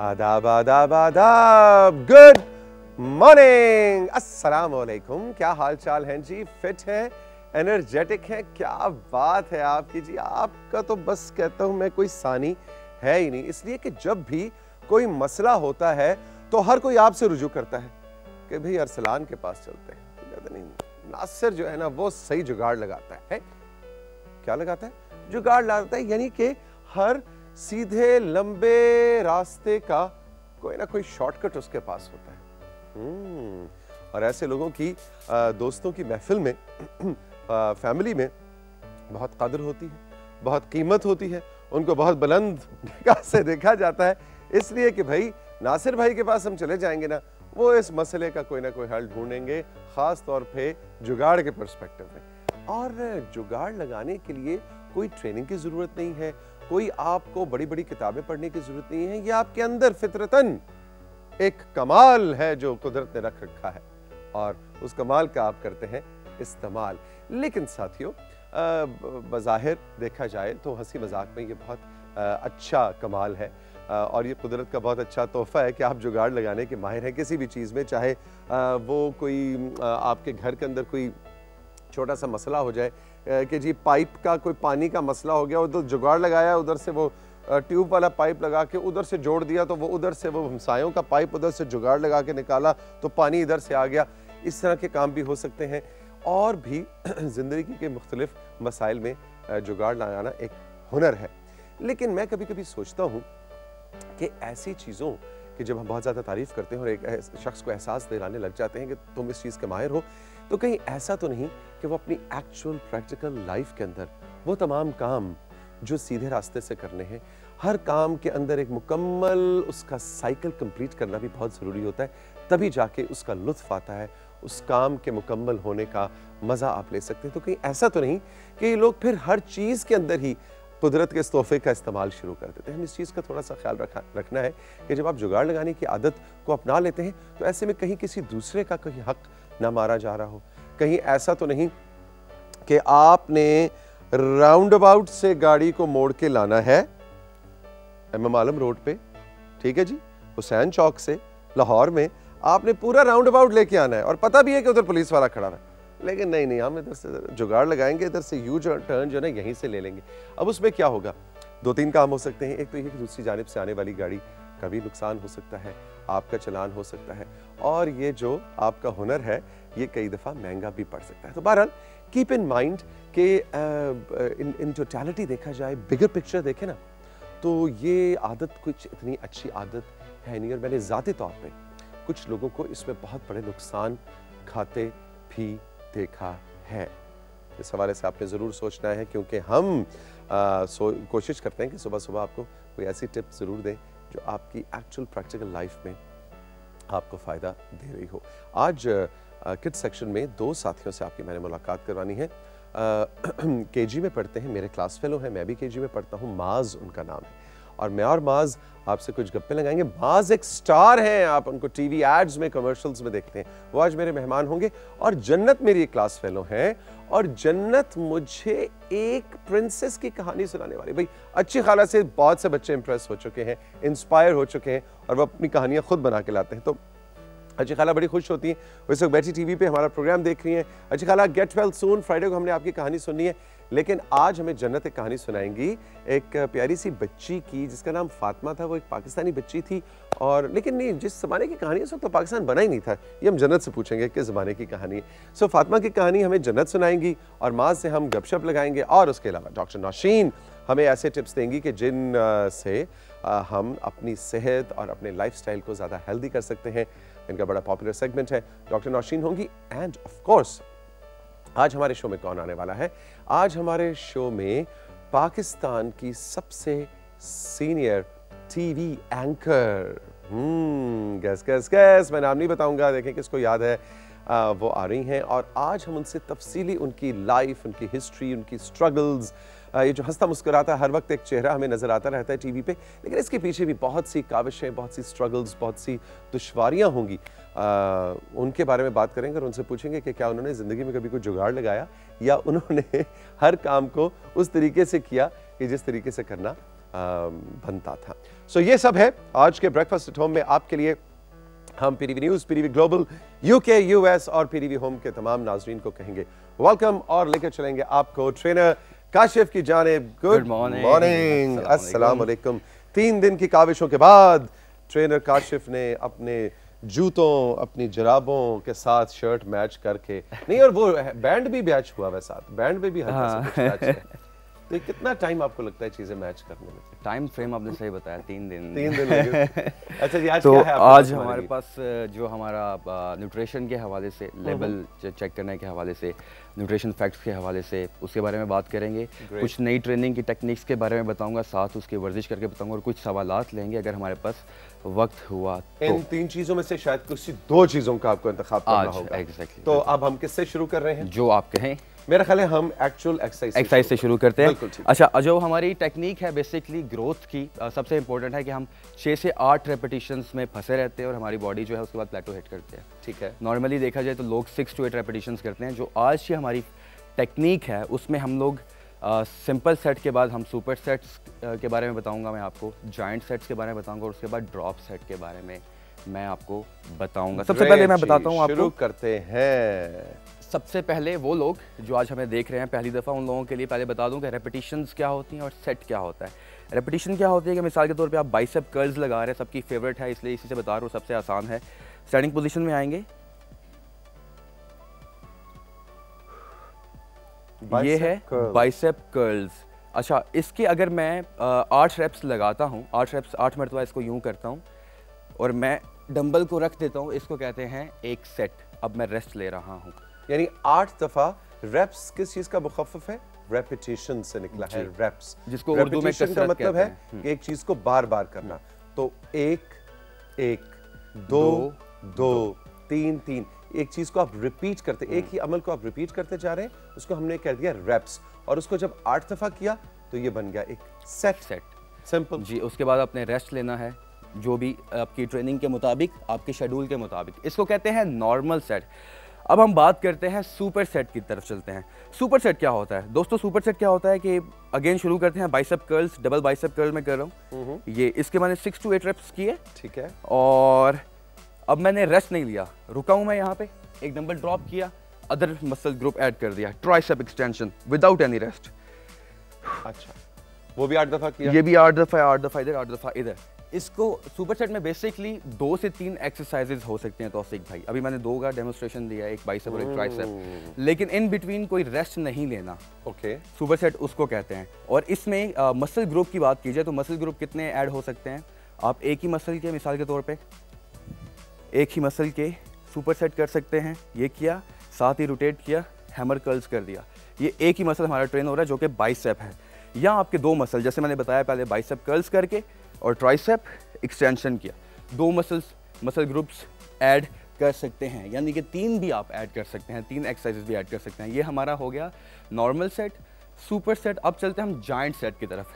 आदाब आदाब आदाब, गुड मॉर्निंग, अस्सलाम वालेकुम। क्या हाल चाल हैं जी? फिट हैं, एनर्जेटिक हैं? क्या बात है आपकी जी। आपका तो बस कहता हूं मैं कोई सानी है ही नहीं, इसलिए कि जब भी कोई मसला होता है तो हर कोई आपसे रुजू करता है कि भाई अरसलान के पास चलते हैं। तो कहते नहीं, नासिर जो है ना वो सही जुगाड़ लगाता है। क्या लगाता है? जुगाड़ लगाता है, यानी कि हर सीधे लंबे रास्ते का कोई ना कोई शॉर्टकट उसके पास होता है। और ऐसे लोगों की दोस्तों की महफिल में फैमिली में बहुत कदर होती है, बहुत कीमत होती है, उनको बहुत बुलंद निगाह से देखा जाता है, इसलिए कि भाई नासिर भाई के पास हम चले जाएंगे ना, वो इस मसले का कोई ना कोई हल ढूंढेंगे, खास तौर पे जुगाड़ के पर्सपेक्टिव में। और जुगाड़ लगाने के लिए कोई ट्रेनिंग की जरूरत नहीं है, कोई आपको बड़ी बड़ी किताबें पढ़ने की जरूरत नहीं है, ये आपके अंदर फितरतन एक कमाल है जो कुदरत ने रख रखा है और उस कमाल का आप करते हैं इस्तेमाल। लेकिन साथियों, बज़ाहिर देखा जाए तो हंसी मजाक में ये बहुत अच्छा कमाल है और ये कुदरत का बहुत अच्छा तोहफा है कि आप जुगाड़ लगाने के माहिर हैं किसी भी चीज़ में, चाहे वो कोई आपके घर के अंदर कोई छोटा सा मसला हो जाए कि जी पाइप का कोई पानी का मसला हो गया, उधर जुगाड़ लगाया, उधर से वो ट्यूब वाला पाइप लगा के उधर से जोड़ दिया, तो वो उधर से वो हमसायों का पाइप उधर से जुगाड़ लगा के निकाला तो पानी इधर से आ गया। इस तरह के काम भी हो सकते हैं और भी ज़िंदगी के मुख्तलिफ मसाइल में जुगाड़ लगाना एक हुनर है। लेकिन मैं कभी कभी सोचता हूँ कि ऐसी चीज़ों कि जब हम बहुत ज़्यादा तारीफ़ करते हैं और एक शख्स को एहसास दिलाने लग जाते हैं कि तुम इस चीज़ के माहिर हो, तो कहीं ऐसा तो नहीं कि वो अपनी एक्चुअल प्रैक्टिकल लाइफ के अंदर वो तमाम काम जो सीधे रास्ते से करने हैं, हर काम के अंदर एक मुकम्मल उसका साइकिल कंप्लीट करना भी बहुत ज़रूरी होता है, तभी जाके उसका लुत्फ़ आता है, उस काम के मुकम्मल होने का मज़ा आप ले सकते हैं। तो कहीं ऐसा तो नहीं कि ये लोग फिर हर चीज़ के अंदर ही कुदरत के इस तोहफे का इस्तेमाल शुरू कर देते हैं। हम इस चीज़ का थोड़ा सा ख्याल रखना है कि जब आप जुगाड़ लगाने की आदत को अपना लेते हैं तो ऐसे में कहीं किसी दूसरे का कहीं हक ना मारा जा रहा हो, कहीं ऐसा तो नहीं कि आपने राउंड अबाउट से गाड़ी को मोड़ के लाना है इमाम आलम रोड पे, ठीक है जी, हुसैन चौक से लाहौर में आपने पूरा राउंड अबाउट लेके आना है और पता भी है कि उधर पुलिस वाला खड़ा है, लेकिन नहीं हम इधर से जुगाड़ लगाएंगे, इधर से यू टर्न जो है यहीं से ले लेंगे। अब उसमें क्या होगा? दो तीन काम हो सकते हैं। एक तो ये कि दूसरी जानिब से आने वाली गाड़ी का भी नुकसान हो सकता है, आपका चलान हो सकता है और ये जो आपका हुनर है ये कई दफ़ा महंगा भी पड़ सकता है। तो बहरहाल कीप इन माइंड कि इन टोटलिटी देखा जाए, बिगर पिक्चर देखें ना, तो ये आदत कुछ इतनी अच्छी आदत है नहीं और मैंने ज़ाती तौर पे कुछ लोगों को इसमें बहुत बड़े नुकसान खाते भी देखा है। इस हवाले से आपने ज़रूर सोचना है, क्योंकि हम कोशिश करते हैं कि सुबह सुबह आपको कोई ऐसी टिप ज़रूर दें जो आपकी एक्चुअल प्रैक्टिकल लाइफ में आपको फ़ायदा दे रही हो। आज किड्स सेक्शन में दो साथियों से आपकी मैंने मुलाकात करवानी है। केजी में पढ़ते हैं, मेरे क्लास फेलो हैं, मैं भी केजी में पढ़ता हूँ, माज उनका नाम है और मैं और माज आपसे कुछ गप्पे लगाएंगे। माज एक स्टार हैं, आप उनको टीवी एड्स में, कमर्शियल्स में देखते हैं, वो आज मेरे मेहमान होंगे। और जन्नत मेरी एक क्लास फेलो हैं और जन्नत मुझे एक प्रिंसेस की कहानी सुनाने वाली। भाई अच्छी खाला से बहुत से बच्चे इंप्रेस हो चुके हैं, इंस्पायर हो चुके हैं और वो अपनी कहानियां खुद बना के लाते हैं। तो अच्छी खाला बड़ी खुश होती हैं, वो इस वक्त बैठी टीवी पे हमारा प्रोग्राम देख रही हैं। अच्छी खाला गेट वेल सून, फ्राइडे को हमने आपकी कहानी सुननी है, लेकिन आज हमें जन्नत एक कहानी सुनाएंगी एक प्यारी सी बच्ची की जिसका नाम फातिमा था। वो एक पाकिस्तानी बच्ची थी और लेकिन नहीं, जिस ज़माने की कहानी है उस वक्त तो पाकिस्तान बना ही नहीं था। ये हम जन्नत से पूछेंगे किस ज़माने की कहानी है। सो फातिमा की कहानी हमें जन्नत सुनाएंगी और माज से हम गपशप लगाएंगे और उसके अलावा डॉक्टर नौशीन हमें ऐसे टिप्स देंगी कि जिन से हम अपनी सेहत और अपने लाइफस्टाइल को ज़्यादा हेल्दी कर सकते हैं। इनका बड़ा पॉपुलर सेगमेंट है, डॉक्टर नौशीन होंगी। एंड ऑफ कोर्स आज हमारे शो में कौन आने वाला है? आज हमारे शो में पाकिस्तान की सबसे सीनियर टीवी एंकर, गैस मैं नाम नहीं बताऊंगा, देखें किसको याद है, वो आ रही हैं और आज हम उनसे तफसीली उनकी लाइफ, उनकी हिस्ट्री, उनकी स्ट्रगल्स, ये जो हंसता मुस्कुराता हर वक्त एक चेहरा हमें नजर आता रहता है टीवी पे, लेकिन इसके पीछे भी बहुत सी काविशें, बहुत सी स्ट्रगल्स, बहुत सी दुश्वारियां होंगी। उनके बारे में बात करेंगे और उनसे पूछेंगे कि क्या उन्होंने ज़िंदगी में कभी कोई जुगाड़ लगाया या उन्होंने हर काम को उस तरीके से किया कि जिस तरीके से करना बनता था। सो ये सब है आज के ब्रेकफास्ट एट होम में आपके लिए। हम PTV news, PTV global, UK, US और पीटीवी होम के तमाम नाजरीन को कहेंगे वेलकम और लेकर चलेंगे आपको ट्रेनर काशिफ की जानिब। गुड मॉर्निंग, अस्सलाम वालेकुम। 3 दिन की काविशों के बाद ट्रेनर काशिफ ने अपने जूतों, अपनी जुराबों के साथ शर्ट मैच करके, नहीं और वो बैंड भी मैच हुआ वह साथ, बैंड में भी हल्का सा कुछ मैच है। तो कितना टाइम आपको लगता है चीजें मैच करने में? टाइम फ्रेम आपने सही बताया, 3 दिन। 3 दिन लगे। अच्छा जी, आज तो क्या है आज हमारे पास जो हमारा न्यूट्रिशन के हवाले से, लेवल चेक करने के हवाले से, न्यूट्रिशन फैक्ट्स के हवाले से, उसके बारे में बात करेंगे। कुछ नई ट्रेनिंग की टेक्निक्स के बारे में बताऊंगा, साथ उसकी वर्जिश करके बताऊंगा और कुछ सवालात लेंगे अगर हमारे पास वक्त हुआ तो। इन 3 चीजों में से शायद कुछ 2 चीजों का आपको इंतखाब करना होगा। एग्जैक्टली। तो अब हम किससे शुरू कर रहे हैं? जो आप कहें। मेरा ख्याल है हम एक्चुअल एक्सरसाइज से शुरू करते हैं। अच्छा, जो हमारी टेक्निक है बेसिकली ग्रोथ की, सबसे इंपॉर्टेंट है कि हम 6 से 8 रेपिटेशंस में फंसे रहते हैं और हमारी बॉडी जो है उसके बाद प्लेटो हिट करते हैं। ठीक है। नॉर्मली देखा जाए तो लोग 6 to 8 रेपिटेशंस करते हैं। जो आज की हमारी टेक्निक है उसमें हम लोग सिंपल सेट के बाद हम सुपर सेट्स के बारे में बताऊंगा मैं आपको, जॉइंट सेट्स के बारे में बताऊंगा और उसके बाद ड्रॉप सेट के बारे में मैं आपको बताऊंगा। सबसे पहले मैं बताता हूँ आपको, शुरू करते हैं। सबसे पहले वो लोग जो आज हमें देख रहे हैं पहली दफ़ा, उन लोगों के लिए पहले बता दूं कि रेपिटेशंस क्या होती हैं और सेट क्या होता है। रेपिटेशन क्या होती है कि मिसाल के तौर पे आप बाइसेप कर्ल्स लगा रहे हैं, सबकी फेवरेट है इसलिए इसी से बता रहा हूँ, सबसे आसान है। स्टैंडिंग पोजीशन में आएंगे, ये है बाइसेप कर्ल्स। अच्छा, इसके अगर मैं 8 रेप्स लगाता हूँ, 8 मरतबा इसको यूँ करता हूँ और मैं डंबल को रख देता हूँ, इसको कहते हैं एक सेट। अब मैं रेस्ट ले रहा हूँ, यानी 8 दफा। रेप्स किस चीज का मुखफ़्फ़ है? रेपिटेशन से निकला है रेप्स, जिसको उर्दू में कसरत का मतलब है कि एक चीज को बार बार करना। तो 1 2 2 3 3 एक चीज को आप रिपीट करते, एक ही अमल को आप रिपीट करते जा रहे हैं, उसको हमने कह दिया रेप्स। और उसको जब 8 दफा किया तो ये बन गया एक सेट। सिंपल जी। उसके बाद आपने रेस्ट लेना है, जो भी आपकी ट्रेनिंग के मुताबिक, आपके शेड्यूल के मुताबिक। इसको कहते हैं नॉर्मल सेट। अब हम बात करते हैं सुपर सेट की तरफ चलते हैं। सुपर सेट क्या होता है दोस्तों? सुपर सेट क्या होता है कि अगेन शुरू करते हैं bicep curls, double bicep curl में कर रहा हूँ ये। इसके मैंने 6 to 8 रेप्स किए। ठीक है। और अब मैंने रेस्ट नहीं लिया, रुका हूँ मैं यहाँ पे, एक डंबल ड्रॉप किया, अदर मसल ग्रुप ऐड कर दिया, tricep extension without any rest. अच्छा, वो भी 8 दफा किया। ये भी 8 दफा, 8 दफा इधर, 8 दफा इधर। इसको सुपर सेट में बेसिकली 2 से 3 एक्सरसाइजेज हो सकते हैं तौफीक भाई। अभी मैंने 2 का डेमोन्स्ट्रेशन दिया, एक बाइसेप और एक ट्राइसेप, लेकिन इन बिटवीन कोई रेस्ट नहीं लेना। ओके। सुपर सेट उसको कहते हैं। और इसमें मसल ग्रुप की बात की जाए तो मसल ग्रुप कितने ऐड हो सकते हैं? आप एक ही मसल के, मिसाल के तौर पे एक ही मसल के सुपर सेट कर सकते हैं। ये किया, साथ ही रोटेट किया, हैमर कर्ल्स कर दिया। ये एक ही मसल हमारा ट्रेन हो रहा है जो कि बाइसेप है। या आपके 2 मसल, जैसे मैंने बताया पहले, बाइसेप कर्ल्स करके और ट्राइसेप एक्सटेंशन किया, 2 मसल ग्रुप्स ऐड कर सकते हैं, यानी कि 3 भी आप ऐड कर सकते हैं, 3 एक्सरसाइजेस भी ऐड कर सकते हैं। ये हमारा हो गया नॉर्मल सेट, सुपर सेट। अब चलते हैं हम जॉइंट सेट की तरफ।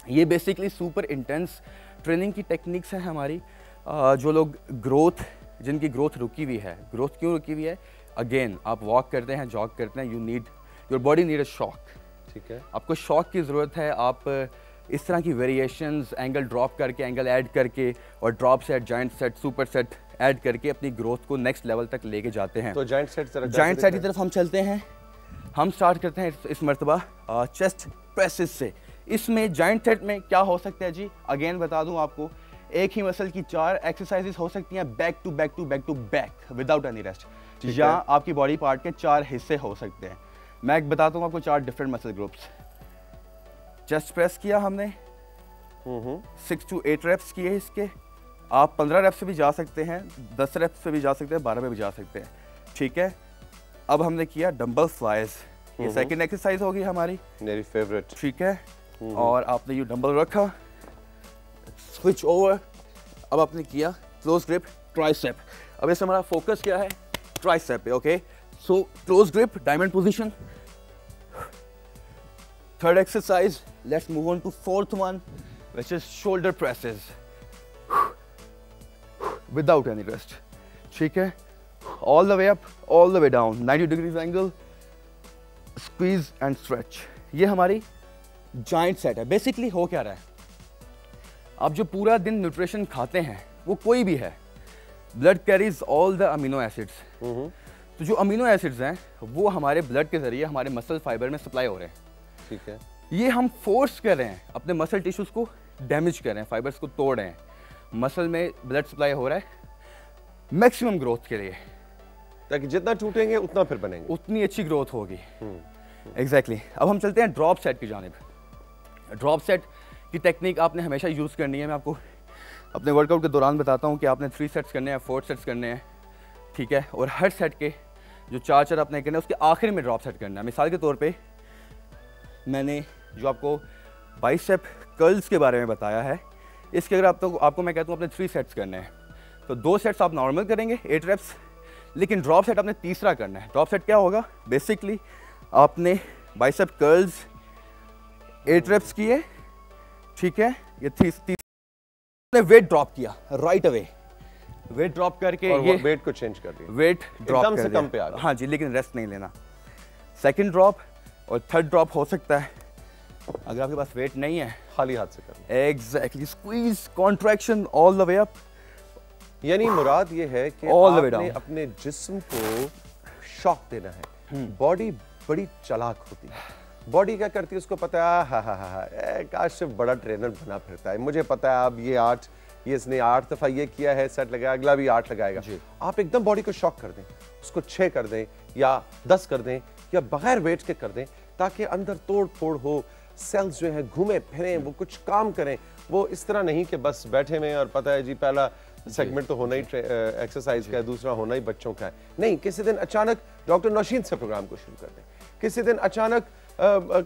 ये बेसिकली सुपर इंटेंस ट्रेनिंग की टेक्निक्स हैं हमारी। जो लोग ग्रोथ, जिनकी ग्रोथ रुकी हुई है, ग्रोथ क्यों रुकी हुई है? अगेन आप वॉक करते हैं, जॉग करते हैं, your body need a shock. ठीक है। आपको शॉक की ज़रूरत है। आप इस तरह की वेरिएशंस, एंगल ड्रॉप करके, एंगल ऐड करके और drop set, joint set, super set add करके अपनी ग्रोथ को नेक्स्ट लेवल तक लेके जाते हैं। तो जॉइंट सेट की तरफ हम चलते हैं। हम स्टार्ट करते हैं इस मरतबा चेस्ट प्रेसेस से। इसमें जॉइंट सेट में क्या हो सकता है जी? अगेन बता दूं आपको, एक ही मसल की 4 एक्सरसाइजेस हो सकती हैं, back to back to back to back without any rest. या आपकी बॉडी पार्ट के 4 हिस्से हो सकते हैं। मैं बताता हूँ आपको 4 different muscle groups. Chest press किया हमने, 6 to 8 रेप्स किए इसके। आप 15 रेप्स से भी जा सकते हैं, 10 रेप्स से भी जा सकते हैं, 12 में भी जा सकते हैं। ठीक है। अब हमने किया डंबल फ्लाइज, ये सेकंड एक्सरसाइज होगी हमारी, मेरी फेवरेट। ठीक है। और आपने ये डंबल रखा, स्विच ओवर। अब आपने किया क्लोज ग्रिप ट्राइसेप। अब इसमें हमारा फोकस क्या है? ट्राइसेप पे। Okay, so close grip, diamond position. Third exercise, let's move on to 4th one, which is shoulder presses without any rest. ठीक है, all the way up, all the way down, 90 degrees angle, squeeze and stretch. ये हमारी giant set है। Basically हो क्या रहा है, आप जो पूरा दिन न्यूट्रिशन खाते हैं वो कोई भी है, blood carries all the amino acids. तो जो अमीनो एसिड्स हैं वो हमारे ब्लड के जरिए हमारे मसल फाइबर में सप्लाई हो रहे हैं। ठीक है, ये हम फोर्स कर रहे हैं, अपने मसल टिश्यूज को डैमेज कर रहे हैं, फाइबर्स को तोड़ रहे हैं। मसल में ब्लड सप्लाई हो रहा है मैक्सिमम ग्रोथ के लिए, ताकि जितना टूटेंगे उतना फिर बनेंगे, उतनी अच्छी ग्रोथ होगी। एग्जैक्टली। अब हम चलते हैं ड्रॉप सेट की जानिब। ड्रॉप सेट की टेक्निक आपने हमेशा यूज़ करनी है। मैं आपको अपने वर्कआउट के दौरान बताता हूँ कि आपने 3 सेट्स करने हैं, 4 सेट्स करने हैं, ठीक है। और हर सेट के जो 4 आपने करने हैं उसके आखिर में ड्रॉप सेट करना है। मिसाल के तौर पे मैंने जो आपको बाइसेप कर्ल्स के बारे में बताया है, इसके अगर आपको मैं कहता हूँ अपने 3 सेट्स करने हैं, तो 2 सेट्स आप नॉर्मल करेंगे 8 रेप्स, लेकिन ड्रॉप सेट आपने तीसरा करना है। ड्रॉप सेट क्या होगा, बेसिकली आपने बाइसेप कर्ल्स 8 रेप्स किए, ठीक है, ये तीसरा वेट ड्रॉप किया राइट अवे, वेट ड्रॉप करके और ये वेट को चेंज कर दिया, वेट ड्रॉप एकदम कर से दिया। कम पे आ गया। हाँ जी, लेकिन रेस्ट नहीं लेना। सेकंड ड्रॉप और थर्ड ड्रॉप हो सकता है अगर आपके पास वेट नहीं है, खाली हाथ से करना। Exactly, squeeze contraction all the way up. यानी मुराद ये है कि All the way आपने down. अपने जिस्म को शॉक देना है। बॉडी बड़ी चालाक होती है, बॉडी क्या करती है उसको पता है, हा काशिफ बड़ा ट्रेनर बना फिरता है, मुझे पता है अब ये इसने 8 दफा ये किया है, सेट लगाया, अगला भी 8 लगाएगा। आप एकदम बॉडी को शॉक कर दें, उसको 6 कर दें या 10 कर दें या बगैर वेट के कर दें, ताकि अंदर तोड़ फोड़ हो, सेल्स जो है घूमे फिरें, वो कुछ काम करें। वो इस तरह नहीं कि बस बैठे हुए और पता है जी पहला सेगमेंट तो होना ही एक्सरसाइज का है, दूसरा होना ही बच्चों का है। नहीं, किसी दिन अचानक डॉक्टर नौशीन से प्रोग्राम को शुरू कर दें, किसी दिन अचानक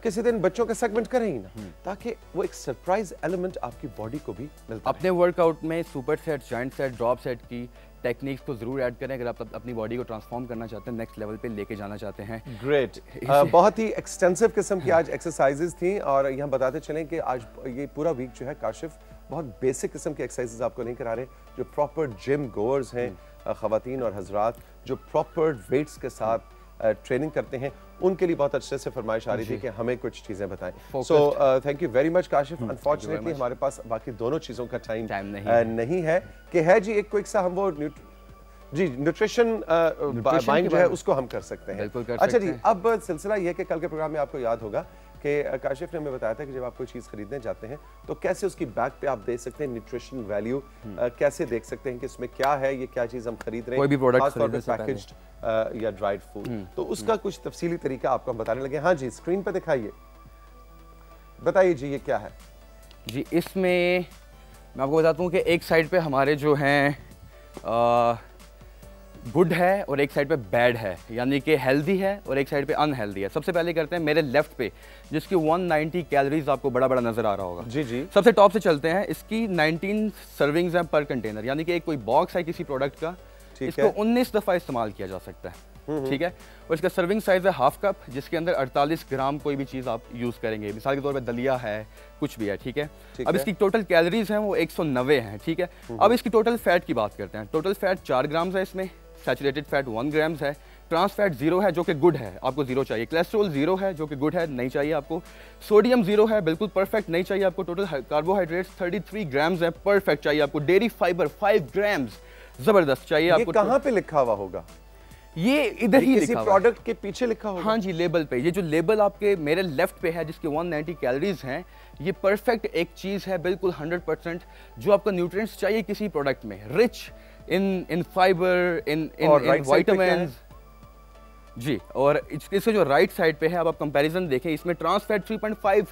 किसी दिन बच्चों का सेगमेंट करें ही ना, ताकि वो एक सरप्राइज एलिमेंट आपकी बॉडी को भी मिलता है। अपने वर्कआउट में super set, joint set, drop set की टेक्निक्स को जरूर ऐड करें अगर आप अपनी बॉडी को ट्रांसफॉर्म करना चाहते हैं, नेक्स्ट लेवल पे लेके जाना चाहते हैं। ग्रेट, बहुत ही एक्सटेंसिव किस्म की आज एक्सरसाइजेज थी, और यहाँ बताते चलें कि आज ये पूरा वीक जो है काशिफ बहुत बेसिक किस्म की एक्सरसाइजेज आपको नहीं करा रहे। जो प्रॉपर जिम गोअर्स हैं, ख़वातीन और हजरात जो प्रॉपर वेट्स के साथ ट्रेनिंग करते हैं, उनके लिए बहुत अच्छे से फरमाइश आ रही थी कि हमें कुछ चीज़ें बताएं। So thank you very much Kashif. Unfortunately हमारे पास बाकी दोनों चीज़ों का टाइम नहीं है कि है जी एक क्विक सा हम वो न्यूट्रिशन बाइंग जो है उसको हम कर सकते हैं। अच्छा जी, अब सिलसिला ये कि कल के प्रोग्राम में आपको याद होगा कि काशिफ ने हमें बताया था कि जब आप कोई चीज़ खरीदने जाते हैं तो कैसे उसकी बैक पे आप देख सकते हैं न्यूट्रिशन वैल्यू, कैसे देख सकते हैं कि इसमें क्या है, ये क्या चीज़ हम खरीद रहे हैं, कोई भी प्रोडक्ट पैकेज्ड या ड्राइड फूड। तो उसका कुछ तफसीली तरीका आपको हम बताने लगे। हाँ जी, स्क्रीन पे दिखाइए, बताइए जी ये क्या है। जी, इसमें मैं आपको बताता हूँ कि एक साइड पे हमारे जो हैं गुड है और एक साइड पे बैड है, यानी कि हेल्दी है और एक साइड पे अनहेल्दी है। सबसे पहले करते हैं मेरे लेफ्ट पे, जिसकी 190 कैलोरीज आपको बड़ा बड़ा नजर आ रहा होगा। जी जी, सबसे टॉप से चलते हैं। इसकी 19 सर्विंग्स हैं पर कंटेनर, यानी कि एक कोई बॉक्स है किसी प्रोडक्ट का, इसको 19 दफ़ा इस्तेमाल किया जा सकता है, ठीक है। और इसका सर्विंग साइज है हाफ कप, जिसके अंदर 48 ग्राम कोई भी चीज़ आप यूज़ करेंगे, मिसाल के तौर पे दलिया है, कुछ भी है, ठीक है। अब इसकी टोटल कैलोरीज हैं वो 190 हैं, ठीक है। अब इसकी टोटल फैट की बात करते हैं। टोटल फैट 4 ग्राम्स है इसमें, सैचुरेटेड फैट 1 ग्राम्स है, ट्रांस फैट 0 है जो कि गुड है, आपको 0 चाहिए, कोलेस्ट्रॉल 0 है जो कि गुड है, नहीं चाहिए आपको, सोडियम 0 है, बिल्कुल परफेक्ट, नहीं चाहिए आपको, टोटल कार्बोहाइड्रेट्स 33 ग्राम्स है, परफेक्ट चाहिए आपको, डेयरी फाइबर 5 ग्राम्स, जबरदस्त चाहिए आपको। कहाँ पे लिखा हुआ होगा? ये इधर ही लिखा हुआ है, प्रोडक्ट के पीछे लिखा होगा। हाँ जी, लेबल पे। ये जो लेबल आपके मेरे लेफ्ट पे है जिसके 190 कैलोरीज हैं, ये परफेक्ट एक चीज़ है, बिल्कुल 100% जो आपको न्यूट्रिएंट्स चाहिए किसी प्रोडक्ट में, rich in fibre, in vitamins. जी, और इसके जो राइट साइड पे है, अब आप कंपैरिजन देखें, इसमें ट्रांस फैट 3.5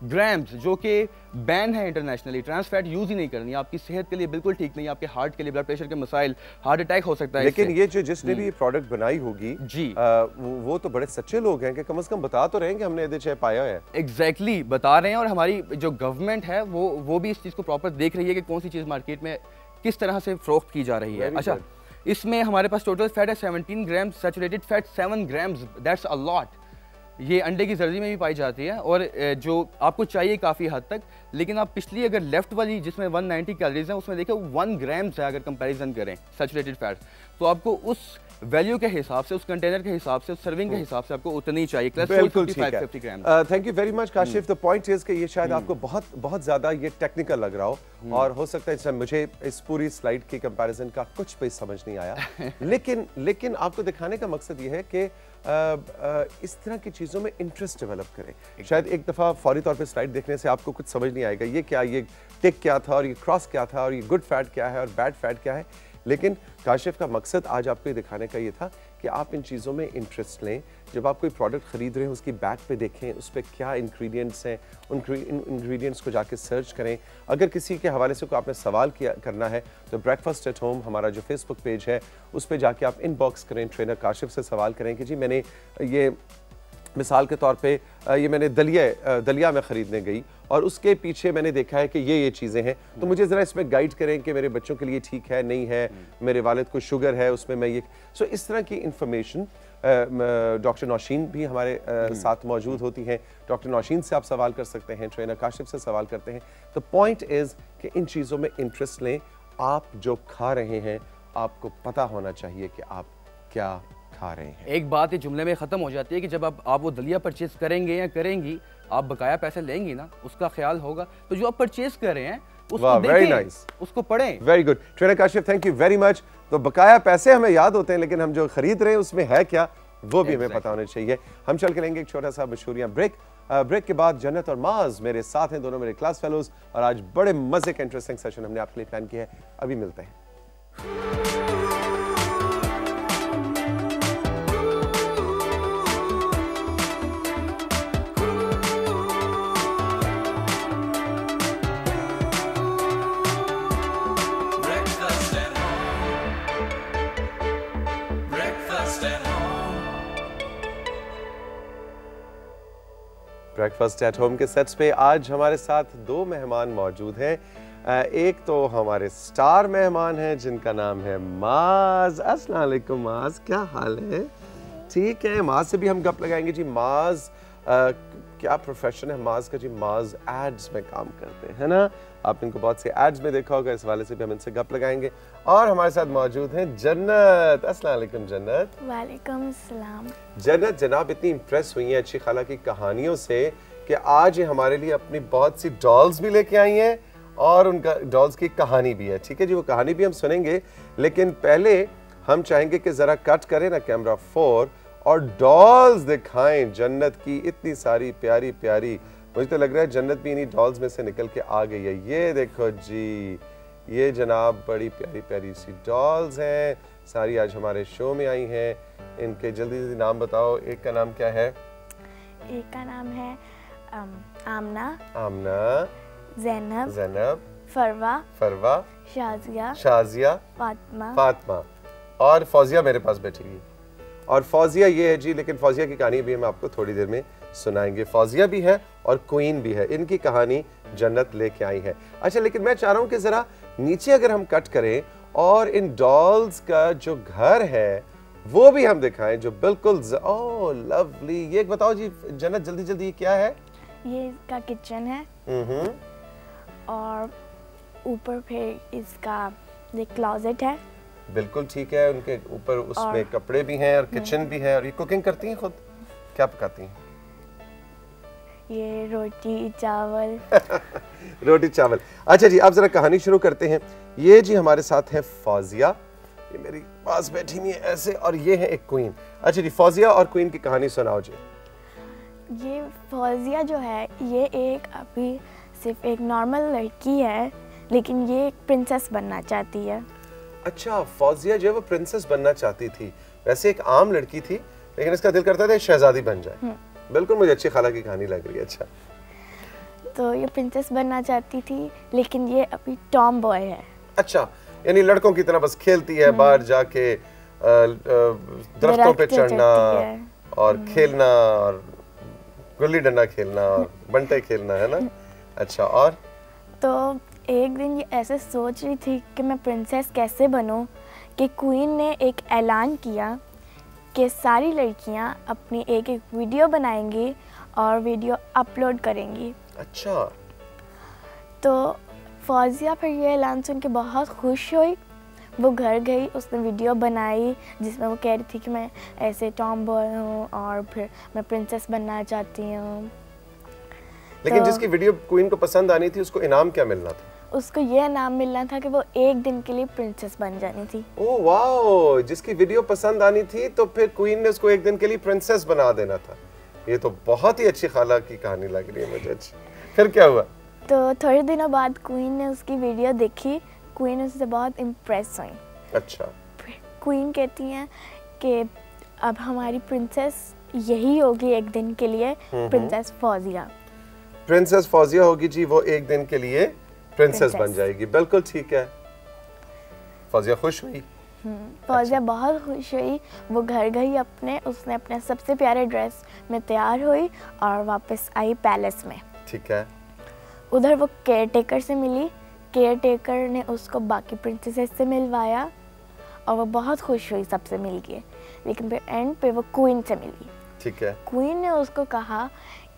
ग्राम्स जो कि बैन है इंटरनेशनली। ट्रांस फैट यूज ही नहीं करनी, आपकी सेहत के लिए बिल्कुल ठीक नहीं, आपके हार्ट के लिए, ब्लड प्रेशर के मसाइल, हार्ट अटैक हो सकता है। लेकिन ये जो जिसने भी प्रोडक्ट बनाई होगी जी, वो तो बड़े सच्चे लोग हैं कि कम से कम बता तो रहे हैं कि हमने ये चाय पाया है। एग्जैक्टली बता रहे हैं, और हमारी जो गवर्नमेंट है वो भी इस चीज़ को प्रॉपर देख रही है कि कौन सी चीज़ मार्केट में किस तरह से फरोख्त की जा रही है। अच्छा, इसमें हमारे पास टोटल फैट है 17 grams, saturated fat 7 grams, that's a lot, ये अंडे की जर्दी में भी पाई जाती है और जो आपको चाहिए काफ़ी हद तक, लेकिन आप पिछली अगर लेफ्ट वाली जिसमें 190 कैलोरीज हैं उसमें देखो 1 ग्राम से अगर कंपैरिजन करें सैचुरेटेड फैट, तो आपको उस वैल्यू के हिसाब से, उस कंटेनर के हिसाब से, उस सर्विंग के हिसाब से आपको उतनी चाहिए। बिल्कुल ठीक है। Thank you very much Kashif. The point is कि ये शायद आपको बहुत ज़्यादा ये टेक्निकल लग रहा हो और हो सकता है मुझे इस पूरी स्लाइड की कंपैरिजन का कुछ भी समझ नहीं आया लेकिन आपको दिखाने का मकसद ये है कि इस तरह की चीज़ों में इंटरेस्ट डेवलप करें। शायद एक दफ़ा फौरी तौर पे स्लाइड देखने से आपको कुछ समझ नहीं आएगा, ये क्या, ये टिक क्या था और ये क्रॉस क्या था और ये गुड फैट क्या है और बैड फैट क्या है। लेकिन काशिफ का मकसद आज आपको ये दिखाने का ये था कि आप इन चीज़ों में इंटरेस्ट लें। जब आप कोई प्रोडक्ट ख़रीद रहे हैं उसकी बैक पे देखें उस पर क्या इंग्रेडिएंट्स हैं, उन इंग्रेडिएंट्स को जाके सर्च करें। अगर किसी के हवाले से कोई आपने सवाल करना है तो ब्रेकफास्ट एट होम हमारा जो फेसबुक पेज है उस पर जाके आप इनबॉक्स करें, ट्रेनर काशिफ से सवाल करें कि जी मैंने ये मिसाल के तौर पे ये मैंने दलिया में ख़रीदने गई और उसके पीछे मैंने देखा है कि ये चीज़ें हैं, तो मुझे ज़रा इसमें गाइड करें कि मेरे बच्चों के लिए ठीक है नहीं है, मेरे वालिद को शुगर है उसमें मैं ये इस तरह की इंफॉर्मेशन डॉक्टर नौशीन भी हमारे साथ मौजूद होती हैं। डॉक्टर नौशीन से आप सवाल कर सकते हैं, ट्रेनर काशिफ से सवाल करते हैं। तो पॉइंट इज़ कि इन चीज़ों में इंटरेस्ट लें। आप जो खा रहे हैं आपको पता होना चाहिए कि आप क्या खा रहे हैं। एक बात ये जुमले में ख़त्म हो जाती है कि जब आप वो दलिया परचेज करेंगे या करेंगी, आप बकाया पैसे लेंगी ना, उसका ख्याल होगा। तो जो आप परचेज कर रहे हैं उसको देखें, उसको पढ़ें। Very good trainer Kashif, thank you very much. तो बकाया पैसे हमें याद होते हैं लेकिन हम जो खरीद रहे हैं उसमें है क्या वो भी हमें पता होना चाहिए। हम चल के लेंगे एक छोटा सा मशहूरियां ब्रेक के बाद जन्नत और माज मेरे साथ हैं, दोनों मेरे क्लास फेलोज, और आज बड़े मजे का इंटरेस्टिंग सेशन हमने आपके लिए प्लान किया है। अभी मिलते हैं। ब्रेकफास्ट एट होम के सेट्स पे आज हमारे साथ दो मेहमान मौजूद हैं। एक तो हमारे स्टार मेहमान हैं जिनका नाम है माज। अस्सलाम वालेकुम माज, क्या हाल है? ठीक है, माज से भी हम गप लगाएंगे जी। माज क्या प्रोफेशन है माज का जी? माज एड्स में काम करते हैं ना, आपने इनको बहुत से एड्स में देखा होगा, इस वाले से भी हम इनसे गप लगाएंगे। और हमारे साथ मौजूद हैं जन्नत। अस्सलाम वालेकुम जन्नत। वालेकुम सलाम। जन्नत, जनाब इतनी इम्प्रेस हुई हैं अच्छी खाला की कहानियों से कि आज ये हमारे लिए अपनी बहुत सी डॉल्स भी लेके आई हैं और उनका डॉल्स की कहानी भी है। ठीक है जी, वो कहानी भी हम सुनेंगे, लेकिन पहले हम चाहेंगे कि जरा कट करें ना कैमरा 4 और डॉल्स दिखाएं जन्नत की इतनी सारी प्यारी प्यारी। मुझे तो लग रहा है जन्नत भी इन्हीं डॉल्स में से निकल के आ गई है। ये देखो जी, ये जनाब बड़ी प्यारी प्यारी सी डॉल्स हैं, सारी आज हमारे शो में आई हैं। इनके जल्दी जल्दी नाम बताओ। एक का नाम क्या है? एक का नाम है आमना, आमना, ज़ैनब, ज़ैनब, फरवा, फरवा, शाजिया, शाजिया, फातिमा, फातिमा, और फौजिया मेरे पास बैठी हुई है। और फौजिया ये है जी, लेकिन फौजिया की कहानी भी हम आपको थोड़ी देर में सुनाएंगे। फौजिया भी है और क्वीन भी है, इनकी कहानी जन्नत लेके आई है। अच्छा, लेकिन मैं चाह रहा हूँ कि ज़रा नीचे अगर हम कट करें और इन डॉल्स का जो घर है वो भी हम दिखाएं, जो बिल्कुल ओह लवली। ये बताओ जी जन्नत जल्दी जल्दी क्या है? ये इसका किचन है और ऊपर फिर इसका एक क्लोजेट है। बिल्कुल ठीक है, उनके ऊपर उसमें कपड़े भी हैं और किचन भी है। और ये कुकिंग करती हैं खुद? क्या पकाती हैं? ये रोटी चावल रोटी चावल। अच्छा जी, अब जरा कहानी शुरू करते हैं। ये जी हमारे साथ है फौजिया, ये मेरी पास बैठी हुई है ऐसे, और ये है एक क्वीन। अच्छा जी, फौजिया और क्वीन की कहानी सुनाओ जी। ये फौजिया जो है ये एक अभी सिर्फ एक नॉर्मल लड़की है, लेकिन ये एक प्रिंसेस बनना चाहती है। अच्छा, फौजिया जो है वो प्रिंसेस बनना चाहती थी, वैसे एक आम लड़की थी, लेकिन इसका दिल करता था शहजादी बन जाए। बिल्कुल मुझे अच्छी खाला की कहानी लग रही है। अच्छा, तो ये प्रिंसेस बनना चाहती थी, लेकिन ये अभी टॉम बॉय है। अच्छा, यानी लड़कों की तरह बस खेलती है, बाहर जाके दरख्तों पे चढ़ना और खेलना और गुल्ली डंडा खेलना और बंटे खेलना, है ना? अच्छा, और तो एक दिन ये ऐसे सोच रही थी कि मैं प्रिंसेस कैसे बनूं कि क्वीन ने एक ऐलान किया कि सारी लड़कियां अपनी एक एक वीडियो बनाएंगी और वीडियो अपलोड करेंगी। अच्छा। तो फौजिया फिर ये ऐलान सुन के बहुत खुश हुई। वो घर गई, उसने वीडियो बनाई जिसमें वो कह रही थी कि मैं ऐसे टॉम बॉय हूँ और फिर मैं प्रिंसेस बनना चाहती हूँ। लेकिन तो जिसकी वीडियो क्वीन को पसंद आनी थी उसको इनाम क्या मिलना था? उसको ये इनाम मिलना था कि वो एक दिन के लिए प्रिंसेस बन जानी थी। ओह वाओ, जिसकी वीडियो पसंद आनी थी तो फिर क्वीन ने उसको एक दिन के लिए प्रिंसेस बना देना था। ये तो बहुत ही अच्छी खाला की कहानी लग रही है मुझे। फिर क्या हुआ? तो थोड़े दिनों बाद क्वीन ने उसकी वीडियो देखी। क्वीन उससे बहुत इम्प्रेस हुई। अच्छा। क्वीन कहती हैं कि अब हमारी प्रिंसेस यही होगी एक दिन के लिए, प्रिंसेस फौजिया। प्रिंसेस फौजिया होगी जी, वो एक दिन के लिए प्रिंसेस बन जाएगी। बिल्कुल ठीक है। फौजिया खुश हुई। फौजिया बहुत खुश हुई। वो घर गई उसने अपने सबसे प्यारे ड्रेस में तैयार हुई और वापस आई पैलेस में। ठीक है। उधर वो केयर टेकर से मिली। केयर टेकर ने उसको बाकी प्रिंसेसेस से मिलवाया और वो बहुत खुश हुई सबसे मिलके। लेकिन फिर एंड पे वो क्वीन से मिली। ठीक है। क्वीन ने उसको कहा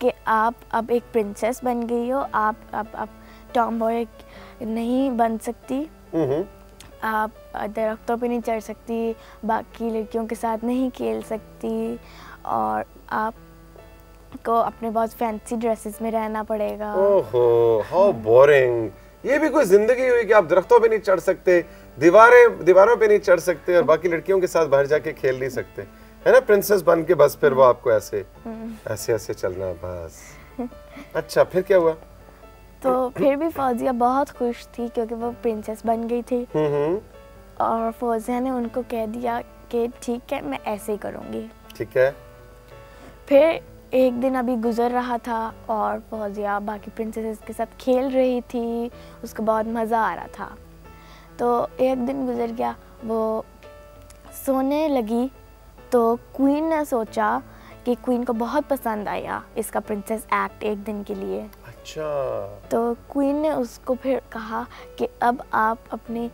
कि आप अब एक प्रिंसेस बन गई हो, आप अब टॉम बॉय नहीं बन सकती, आप दरख्तों पे नहीं चढ़ सकती, बाकी लड़कियों के साथ नहीं खेल सकती और आपको अपने बहुत फैंसी ड्रेसेस में रहना पड़ेगा। ओहो, हाउ बोरिंग। ये भी कोई जिंदगी हुई कि आप दरख्तों पे नहीं चढ़ सकते, दीवारों पे नहीं चढ़ सकते और बाकी लड़कियों के साथ बाहर जाके खेल नहीं सकते, है ना? प्रिंसेस बन के बस फिर वो आपको ऐसे ऐसे चलना बस। अच्छा, फिर क्या हुआ? तो फिर भी फौजिया बहुत खुश थी क्योंकि वो प्रिंसेस बन गई थी। और फौजिया ने उनको कह दिया कि ठीक है, मैं ऐसे ही करूँगी। ठीक है। फिर एक दिन अभी गुजर रहा था और फौजिया बाकी प्रिंसेसेस के साथ खेल रही थी, उसको बहुत मज़ा आ रहा था। तो एक दिन गुजर गया, वो सोने लगी तो क्वीन ने सोचा कि क्वीन को बहुत पसंद आया इसका प्रिंसेस एक्ट एक दिन के लिए। अच्छा। तो क्वीन ने उसको फिर कहा कि अब आप अपनी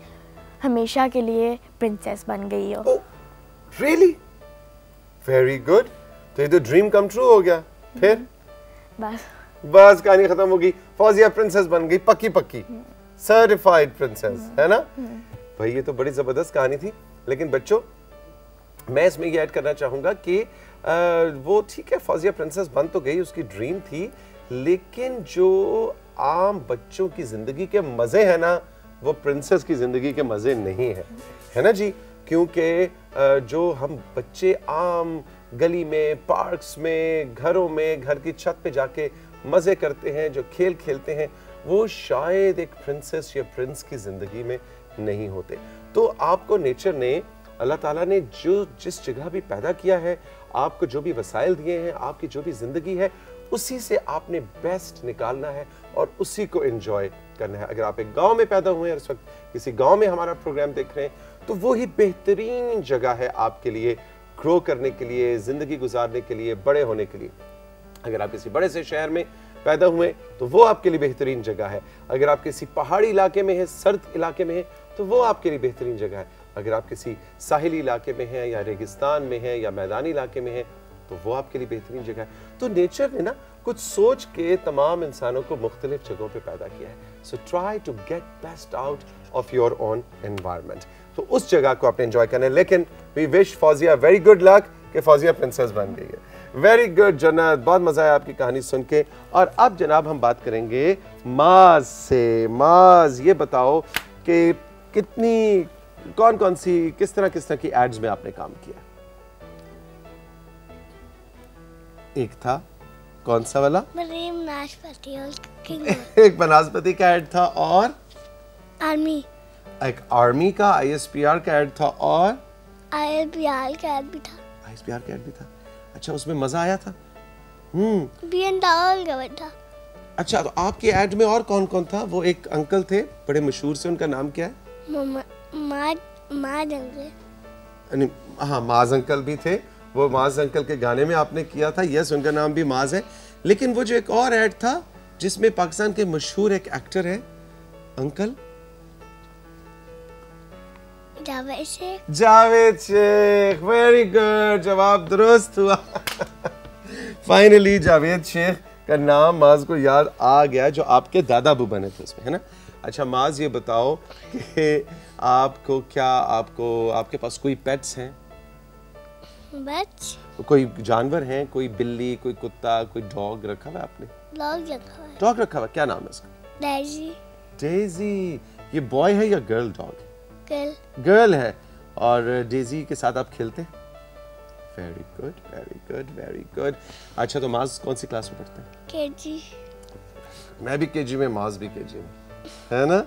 हमेशा के लिए प्रिंसेस बन गई हो। रियली? Very good. तो ये तो ड्रीम कम ट्रू हो गया। फिर बस कहानी खत्म हो गई। फौजिया प्रिंसेस बन गई, पक्की सर्टिफाइड प्रिंसेस, है ना? भाई ये तो बड़ी जबरदस्त कहानी थी। लेकिन बच्चों, मैं इसमें ये ऐड करना चाहूंगा कि वो ठीक है, फौजिया प्रिंसेस बन तो गई, उसकी ड्रीम थी, लेकिन जो आम बच्चों की जिंदगी के मजे हैं ना, वो प्रिंसेस की जिंदगी के मजे नहीं है ना जी? क्योंकि जो हम बच्चे आम गली में, पार्क्स में, घरों में, घर की छत पे जाके मजे करते हैं, जो खेल खेलते हैं, वो शायद एक प्रिंसेस या प्रिंस की जिंदगी में नहीं होते। तो आपको नेचर ने, अल्लाह ताला ने जो जिस जगह भी पैदा किया है, आपको जो भी वसाइल दिए हैं, आपकी जो भी जिंदगी है, उसी से आपने बेस्ट निकालना है और उसी को एंजॉय करना है। अगर आप एक गांव में पैदा हुए हैं, इस वक्त किसी गांव में हमारा प्रोग्राम देख रहे हैं, तो वो ही बेहतरीन जगह है आपके लिए ग्रो करने के लिए, जिंदगी गुजारने के लिए, बड़े होने के लिए। अगर आप किसी बड़े से शहर में पैदा हुए तो वो आपके लिए बेहतरीन जगह है। अगर आप किसी पहाड़ी इलाके में हैं, सर्द इलाके में हैं, तो वो आपके लिए बेहतरीन जगह है। अगर आप किसी साहिली इलाके में हैं या रेगिस्तान में हैं या मैदानी इलाके में हैं, तो वो आपके लिए बेहतरीन जगह है। तो नेचर ने ना कुछ सोच के तमाम इंसानों को मुख्तलिफ जगहों पे पैदा किया है। So try to get best out of your own environment. तो उस जगह को आपने एंजॉय करना है। लेकिन we wish Fauzia very good luck कि फौजिया प्रिंसेस बन गई है। वेरी गुड जन्नत, बहुत मजा आया आपकी कहानी सुन के। और अब जनाब हम बात करेंगे माज से। माज, ये बताओ कि कौन सी किस तरह की एड्स में आपने काम किया? एक था, कौन सा वाला? मरीम नाशपाती और एक बनास्पति का ऐड था और आर्मी, एक आर्मी का ISPR का ऐड था और ISPR का ऐड भी था। ISPR का ऐड भी था। अच्छा, उसमें मजा आया था? BNW का भी था। अच्छा, तो आपके ऐड में और कौन कौन था? वो एक अंकल थे बड़े मशहूर से, उनका नाम क्या है? माज अंकल। हाँ, माज अंकल भी थे। वो माज अंकल के गाने में आपने किया था। यस, उनका नाम भी माज है। लेकिन वो जो एक और ऐड था जिसमें पाकिस्तान के मशहूर एक एक्टर है, uncle Javed Shaikh. Javed Shaikh, very good, जवाब दुरुस्त हुआ। फाइनली जावेद शेख का नाम माज को याद आ गया, जो आपके दादा अबू बने थे उसमें, है ना। अच्छा माज, ये बताओ कि आपके पास कोई पेट्स हैं? बच कोई जानवर हैं? कोई बिल्ली, कोई कुत्ता, कोई डॉग रखा हुआ है आपने? डॉग रखा है। डॉग रखा हुआ, क्या नाम है उसका? डेजी। डेजी। ये बॉय है या गर्ल डॉग? गर्ल। गर्ल है। और डेजी के साथ आप खेलते हैं? Very good, very good, very good. अच्छा, तो माज कौन सी क्लास में पढ़ते हैं? केजी। मैं भी केजी में, माज भी केजी में, है ना।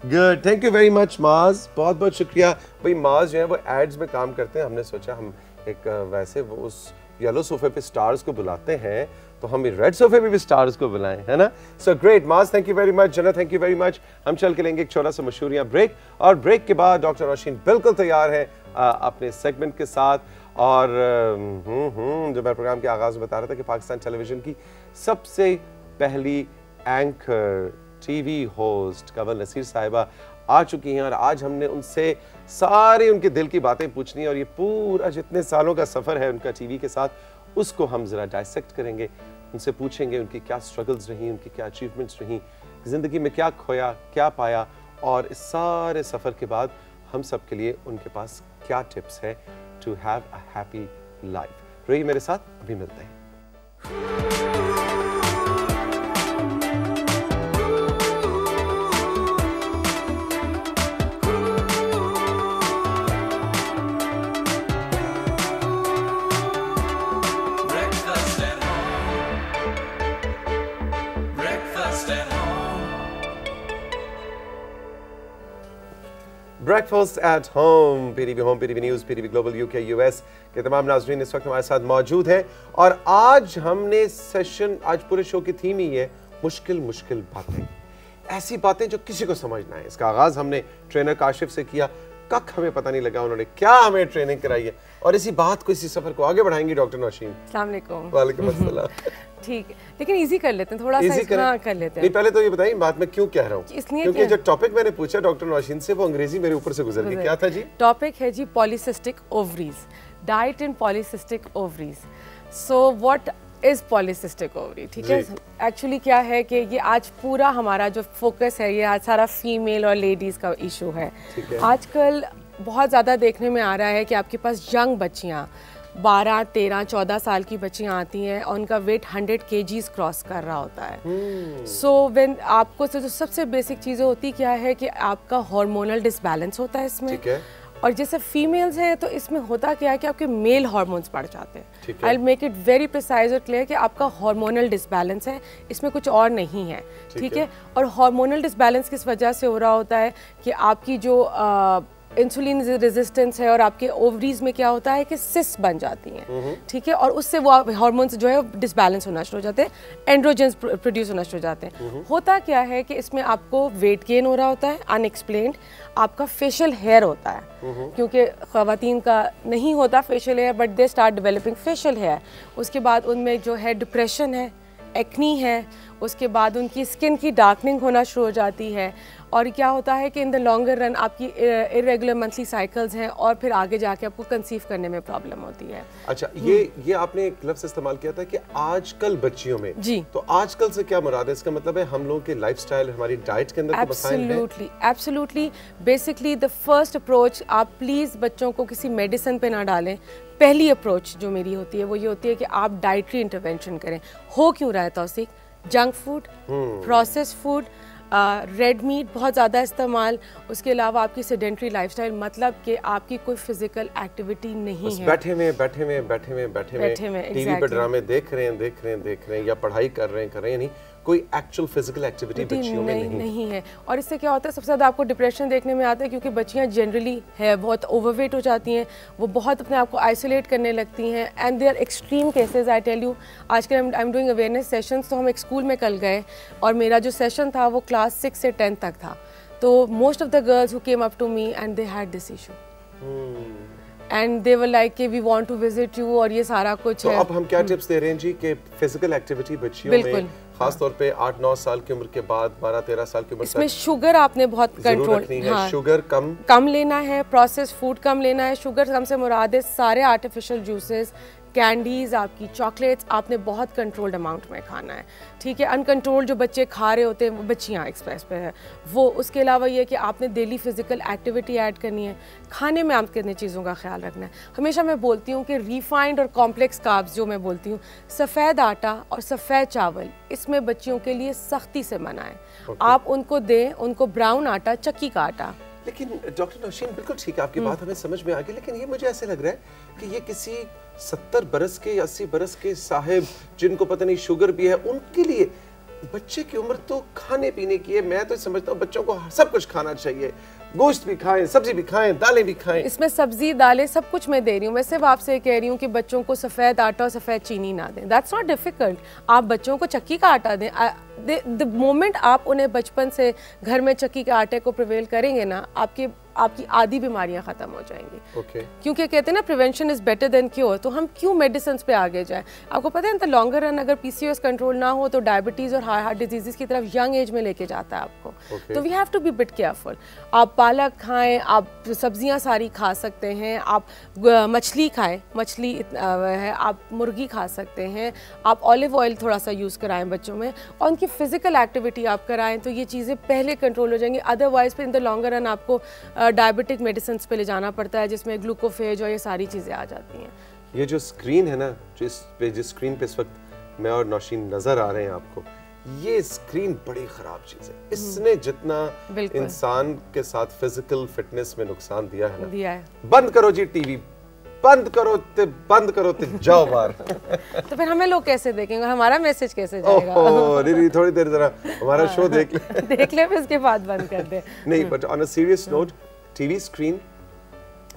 Good, thank you very much माज, बहुत बहुत शुक्रिया। भाई माज जो है वो एड्स में काम करते हैं, हमने सोचा हम एक वैसे वो उस येलो सोफे पे स्टार्स को बुलाते हैं, तो हम रेड सोफे पे भी स्टार्स को बुलाएं, है ना। सो ग्रेट माज, थैंक यू वेरी मच। जना, थैंक यू वेरी मच। हम चल के लेंगे एक छोटा सा मशहूरियां ब्रेक, और ब्रेक के बाद डॉक्टर रोशीन बिल्कुल तैयार है अपने सेगमेंट के साथ। और जो मैं प्रोग्राम के आगाज में बता रहा था कि पाकिस्तान टेलीविजन की सबसे पहली anchor, TV host Kanwal Naseer साहिबा आ चुकी हैं, और आज हमने उनसे सारे उनके दिल की बातें पूछनी है, और ये पूरा जितने सालों का सफ़र है उनका टीवी के साथ, उसको हम ज़रा डायसेक्ट करेंगे। उनसे पूछेंगे उनकी क्या स्ट्रगल्स रही, उनकी क्या अचीवमेंट्स रही, ज़िंदगी में क्या खोया, क्या पाया, और इस सारे सफ़र के बाद हम सब के लिए उनके पास क्या टिप्स है to have a happy life. रहिए मेरे साथ, अभी मिलते हैं। Breakfast at home, PTV home, PTV news, PTV global, UK, US के तमाम नाज़रीन इस वक्त हमारे साथ मौजूद हैं। और आज हमने सेशन, आज पूरे शो की थीम ही है मुश्किल मुश्किल बातें, ऐसी बातें जो किसी को समझना है। इसका आगाज़ हमने ट्रेनर काशिफ से किया, कख हमें पता नहीं लगा उन्होंने क्या हमें ट्रेनिंग कराई है, और इसी बात को, इसी सफ़र को आगे बढ़ाएंगी डॉक्टर नौशीन। अस्सलाम वालेकुम। वालेकुम अस्सलाम। ठीक है, लेकिन इजी कर लेते हैं थोड़ा सा, कर लेते हैं। नहीं, पहले तो ये बताइए बात मैं क्यों कह रहा हूँ, इसलिए क्योंकि जो टॉपिक मैंने पूछा डॉक्टर नौशीन से, वो अंग्रेजी मेरे ऊपर से गुजर गई। क्या था जी? टॉपिक है जी polycystic ovaries, diet in polycystic ovaries. So what is polycystic ovary? ठीक है, एक्चुअली क्या है कि ये आज पूरा हमारा जो फोकस है, ये आज सारा फीमेल और लेडीज का इशू है। आजकल बहुत ज़्यादा देखने में आ रहा है कि आपके पास यंग बच्चियाँ 12, 13, 14 साल की बच्चियाँ आती हैं और उनका वेट 100 kgs क्रॉस कर रहा होता है। सो व्हेन आपको जो सबसे बेसिक चीज़ें होती क्या है कि आपका हार्मोनल डिसबैलेंस होता है इसमें। ठीक है। और जैसे फीमेल्स हैं तो इसमें होता क्या है कि आपके मेल हार्मोन्स बढ़ जाते हैं। I will make it very precise और क्लियर कि आपका हार्मोनल डिसबैलेंस है, इसमें कुछ और नहीं है। ठीक है। और हार्मोनल डिसबैलेंस किस वजह से हो रहा होता है कि आपकी जो इंसुलिन रेजिस्टेंस है, और आपके ओवरीज में क्या होता है कि सिस्ट बन जाती हैं। ठीक है, और उससे वो हार्मोन्स जो है डिसबैलेंस होना शुरू हो जाते हैं, एंड्रोजेंस प्रोड्यूस होना शुरू हो जाते हैं। होता क्या है कि इसमें आपको वेट गेन हो रहा होता है अनएक्सप्लेन्ड, आपका फेशियल हेयर होता है, क्योंकि ख़वातीन का नहीं होता facial hair, but they start developing facial hair. उसके बाद उनमें जो है डिप्रेशन है, एक्नी है, उसके बाद उनकी स्किन की डार्कनिंग होना शुरू हो जाती है। और क्या होता है कि इन द लॉन्गर रन आपकी इरेगुलर मंथली साइकिल्स हैं, और फिर आगे जाके आपको कंसीव करने में प्रॉब्लम होती है। अच्छा, ये आपने एक लफ्ज़ इस्तेमाल किया था कि आजकल बच्चियों में जी, तो आजकल से क्या मुराद है? इसका मतलब है हम लोगों के लाइफस्टाइल, हमारी डाइट के अंदर absolutely, absolutely. Basically the first approach, आप प्लीज़ बच्चों को किसी मेडिसिन पे ना डालें। पहली अप्रोच जो मेरी होती है वो ये होती है कि आप डाइटरी इंटरवेंशन करें। हो क्यों रहा है Tauseeq? Junk food, process food, red meat बहुत ज़्यादा इस्तेमाल, उसके अलावा आपकी सेडेंटरी लाइफस्टाइल, मतलब कि आपकी कोई फिजिकल एक्टिविटी नहीं है। बैठे में टीवी पे ड्रामे देख रहे हैं या पढ़ाई कर रहे हैं, यानी कोई एक्चुअल फिजिकल एक्टिविटी बच्चियों में नहीं है। और इससे क्या होता है, सबसे ज़्यादा आपको डिप्रेशन देखने में आता है, क्योंकि बच्चियाँ जनरली है बहुत ओवरवेट हो जाती हैं, वो बहुत अपने आप को आइसोलेट करने लगती हैं, and there extreme cases. I tell you, आजकल I am doing awareness sessions, तो हम एक स्कूल में कल गए, और मेरा जो सेशन था वो क्लास 6 से 10 तक था। तो most of the girls who came up to me and they had this issue. And they were like कि we want to visit you और ये सारा कुछ तो है। अब हम क्या टिप्स दे रहे हैं जी कि फिजिकल एक्टिविटी बच्चियों में खास तौर पे 8-9 साल की उम्र के बाद 12-13 साल की उम्र तक इसमें शुगर आपने बहुत कंट्रोल, हाँ, शुगर कम लेना है, प्रोसेस फूड कम लेना है। शुगर कम से मुराद है सारे आर्टिफिशियल जूसेस, कैंडीज, आपकी चॉकलेट्स आपने बहुत कंट्रोल्ड अमाउंट में खाना है, ठीक है। अनकंट्रोल्ड जो बच्चे खा रहे होते हैं वो बच्चियाँ एक्सप्रेस पे है वो। उसके अलावा ये कि आपने डेली फिजिकल एक्टिविटी ऐड करनी है। खाने में आप कितने चीज़ों का ख्याल रखना है। हमेशा मैं बोलती हूँ कि रिफाइंड और कॉम्प्लेक्स कार्ब्स जो मैं बोलती हूँ, सफ़ेद आटा और सफ़ेद चावल, इसमें बच्चियों के लिए सख्ती से मना है। आप उनको दें, उनको ब्राउन आटा, चक्की का आटा। लेकिन डॉक्टर नौशीन बिल्कुल ठीक है, आपकी बात हमें समझ में आ गई, लेकिन ये मुझे ऐसे लग रहा है कि ये किसी 70 बरस के 80 बरस के साहिब जिनको पता नहीं शुगर भी है, उनके लिए बच्चे की उम्र तो खाने पीने की है। मैं तो समझता हूँ बच्चों को सब कुछ खाना चाहिए, गोश्त भी खाएं, सब्जी भी खाएं, दालें भी खाएं। इसमें सब्जी दालें सब कुछ मैं दे रही हूँ। मैं सिर्फ आपसे कह रही हूँ कि बच्चों को सफ़ेद आटा और सफ़ेद चीनी ना दें। That's not difficult. आप बच्चों को चक्की का आटा दें। द मोमेंट आप उन्हें बचपन से घर में चक्की के आटे को प्रिवेल करेंगे ना, आपकी आधी बीमारियां खत्म हो जाएंगी। क्योंकि कहते हैं ना prevention is better than cure, तो हम क्यों मेडिसिन पे आगे जाएं। आपको पता है इन द लॉन्गर रन अगर पीसीओएस कंट्रोल ना हो तो डायबिटीज और हार्ट डिजीजेस की तरफ यंग एज में लेके जाता है आपको। तो we have to be bit careful. आप पालक खाएं, आप सब्जियां सारी खा सकते हैं, आप मछली खाएं, मछली है, आप मुर्गी खा सकते हैं, आप ऑलिव ऑयल थोड़ा सा यूज़ कराएं बच्चों में, और उनकी फिजिकल एक्टिविटी आप कराएं तो ये चीज़ें पहले कंट्रोल हो जाएंगी। अदरवाइज फिर इन द लॉन्गर रन आपको डायबिटिक मेडिसिन पे ले जाना पड़ता है जिसमें ग्लूकोफेज और ये सारी चीज़ें आ जाती हैं। ये जो स्क्रीन है ना, जिस स्क्रीन पे इस वक्त मैं और नौशीन नजर आ रहे हैं आपको, ये स्क्रीन बड़ी खराब चीज है। इसने जितना इंसान के साथ फिजिकल फिटनेस में नुकसान दिया है ना, बंद करो जी टीवी, बंद करो ते जाओ बाहर। तो फिर हमें लोग कैसे देखेंगे, हमारा मैसेज कैसे जाएगा? नहीं, थोड़ी देर जरा हमारा शो देख ले फिर उसके बाद बंद कर दे। नहीं, but on a serious note, TV screen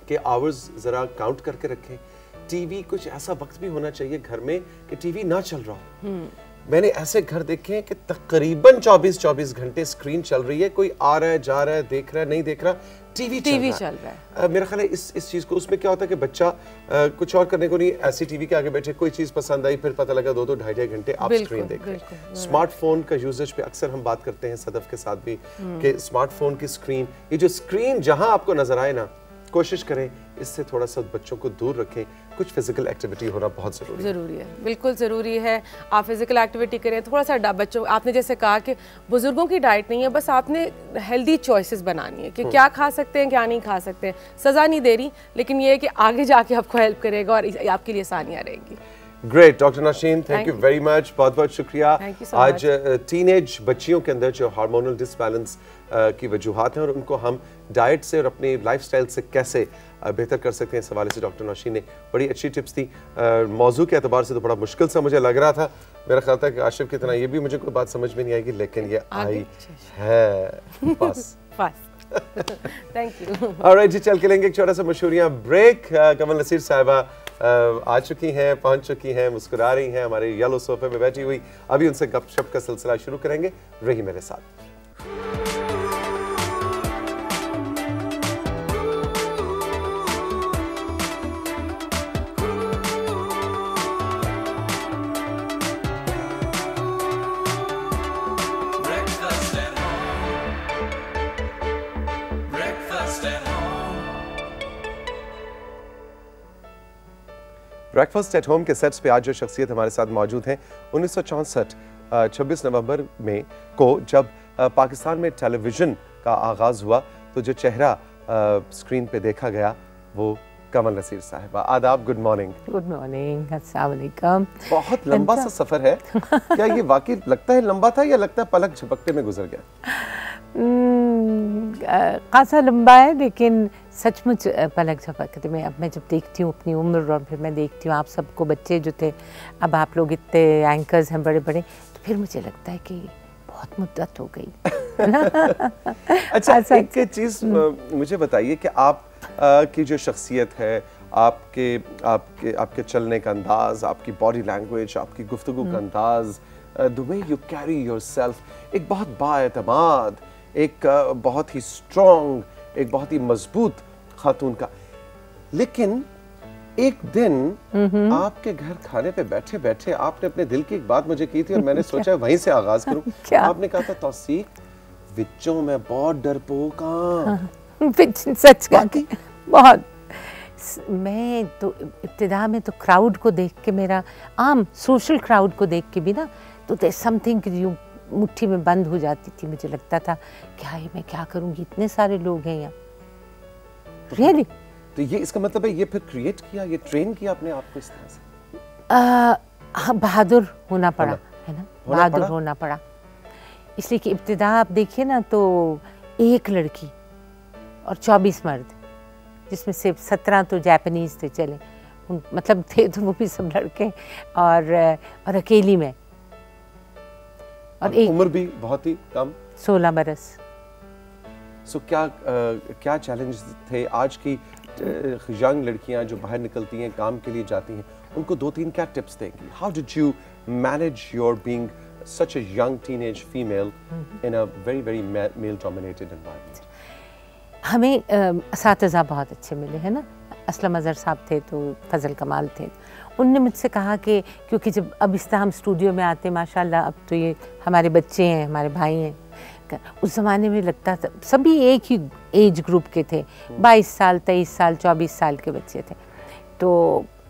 के आवर्स जरा काउंट करके रखें। टीवी कुछ ऐसा वक्त भी होना चाहिए घर में कि टीवी ना चल रहा हो। मैंने ऐसे घर देखे हैं कि तकरीबन 24 घंटे स्क्रीन चल रही है, कोई आ रहा है, जा रहा है, देख रहा है, नहीं देख रहा, टीवी चल रहा है। मेरा ख्याल है इस चीज को, उसमें क्या होता है कि बच्चा कुछ और करने को नहीं, ऐसी टीवी के आगे बैठे, कोई चीज पसंद आई, फिर पता लगा 2-2 ढाई घंटे आप स्क्रीन देख रहे हैं। स्मार्टफोन का यूजेज पे अक्सर हम बात करते हैं सदफ के साथ भी कि स्मार्टफोन की स्क्रीन, ये जो स्क्रीन जहां आपको नजर आए ना, कोशिश करें इससे थोड़ा सा बच्चों को दूर रखें। कुछ फिजिकल एक्टिविटी होना बहुत ज़रूरी है, बिल्कुल ज़रूरी है। आप फिजिकल एक्टिविटी करें, थोड़ा सा बच्चों, आपने जैसे कहा कि बुजुर्गों की डाइट नहीं है, बस आपने हेल्दी चॉइसेस बनानी है कि क्या खा सकते हैं, क्या नहीं खा सकते हैं। सज़ा नहीं दे रही, लेकिन ये है कि आगे जाके आपको हेल्प करेगा और आपके लिए आसानियाँ रहेंगी। Great doctor Nausheen, thank you very much, बहुत बहुत शुक्रिया। आज टीनेज बच्चियों के अंदर जो हार्मोनल डिसबैलेंस की वजूहात हैं और उनको हम डाइट से और अपनी लाइफस्टाइल से कैसे बेहतर कर सकते हैं, इस हवाले से डॉक्टर नौशीन ने बड़ी अच्छी टिप्स दी। मौजू के एतबार से तो बड़ा मुश्किल सा मुझे लग रहा था, मेरा ख्याल था कि आशिफ की तरह ये भी मुझे कोई बात समझ में नहीं आएगी, लेकिन ये आई है बस। Thank you. ऑलराइट जी, चल के लेंगे एक छोटा सा मशहूरियां ब्रेक। कमल नसीर साहिबा आ चुकी हैं, पहुंच चुकी हैं, मुस्कुरा रही हैं, हमारे येलो सोफे में बैठी हुई। अभी उनसे गपशप का सिलसिला शुरू करेंगे, रही मेरे साथ। ब्रेकफास्ट एट होम के सेट्स पे आज जो शख्सियत हमारे साथ मौजूद हैं, 1964 26 नवंबर में को जब पाकिस्तान में टेलीविज़न का आगाज़ हुआ तो जो चेहरा स्क्रीन पे देखा गया वो कमल नसीर साहिबा। आदाब, गुड मॉर्निंग। गुड मॉर्निंग, अस्सलाम वालेकुम। बहुत लंबा सा सफ़र है, क्या ये वाकई लगता है लंबा था या लगता है पलक झपकते में गुजर गया? खासा लंबा है, लेकिन सचमुच पलक झपकते में। अब मैं जब देखती हूँ अपनी उम्र और फिर मैं देखती हूँ आप सबको, बच्चे जो थे, अब आप लोग इतने एंकर्स हैं बड़े बड़े, तो फिर मुझे लगता है कि बहुत मुद्दत हो गई। अच्छा, एक चीज़ मुझे बताइए कि आप की जो शख्सियत है, आपके चलने का अंदाज, आपकी बॉडी लैंग्वेज, आपकी गुफ्तगू का अंदाज, the way you carry yourself, एक बहुत बाएतमाद, एक बहुत ही स्ट्रॉन्ग, एक बहुत ही मजबूत खातून का, लेकिन एक दिन आपके घर खाने पे बैठे बैठे आपने अपने दिल की एक बात मुझे की थी और मैंने सोचा वहीं से आगाज करूं। क्या? आपने कहा था तौसीक विच्चों मैं बहुत डरपोक हां। सच का बहुत। मैं तो इब्तिदा में तो क्राउड को देख के, मेरा आम सोशल क्राउड को देख के भी ना, तो देयर समथिंग यूं मुट्ठी में बंद हो जाती थी। मुझे लगता था क्या है, मैं क्या करूंगी, इतने सारे लोग हैं यहाँ। रियली तो ये इसका मतलब है ये फिर क्रिएट किया, ये ट्रेन किया अपने आप को इस तरह से? हाँ, बहादुर होना पड़ा, है ना, बहादुर होना पड़ा। इसलिए कि इब्तिदा आप देखिए ना तो एक लड़की और 24 मर्द, जिसमें से 17 तो जापानीज थे, चले मतलब थे तो वो भी सब लड़के, और अकेली में, और एक उम्र भी बहुत ही कम, 16 बरस। सो क्या चैलेंज थे आज की यंग लड़कियां जो बाहर निकलती हैं, काम के लिए जाती हैं, उनको 2-3 क्या टिप्स देंगी? How did you manage your being such a young teenage female in a very male dominated environment? हमें असातिज़ा बहुत अच्छे मिले हैं ना। असलम अज़हर साहब थे तो फजल कमाल थे, उनने मुझसे कहा कि क्योंकि जब अब इस तरह हम स्टूडियो में आते माशाल्लाह, अब तो ये हमारे बच्चे हैं, हमारे भाई हैं, उस ज़माने में लगता था सभी एक ही एज ग्रुप के थे, 22 साल 23 साल 24 साल के बच्चे थे। तो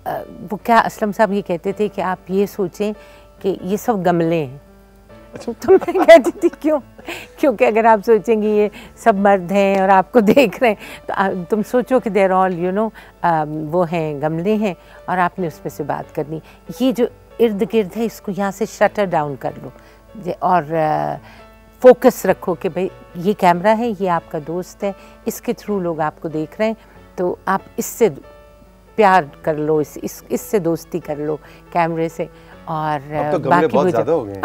वो क्या असलम साहब ये कहते थे कि आप ये सोचें कि ये सब गमले हैं। तो मैं कहती थी क्यों? क्योंकि अगर आप सोचेंगे ये सब मर्द हैं और आपको देख रहे हैं, तो तुम सोचो कि देर ऑल यू नो वो हैं, गमले हैं, और आपने उसमें से बात करनी। ये जो इर्द गिर्द है इसको यहाँ से शटर डाउन कर लो और फोकस रखो कि भाई ये कैमरा है, ये आपका दोस्त है, इसके थ्रू लोग आपको देख रहे हैं, तो आप इससे प्यार कर लो, इससे दोस्ती कर लो कैमरे से। और अब तो गमले बहुत ज़्यादा हो गए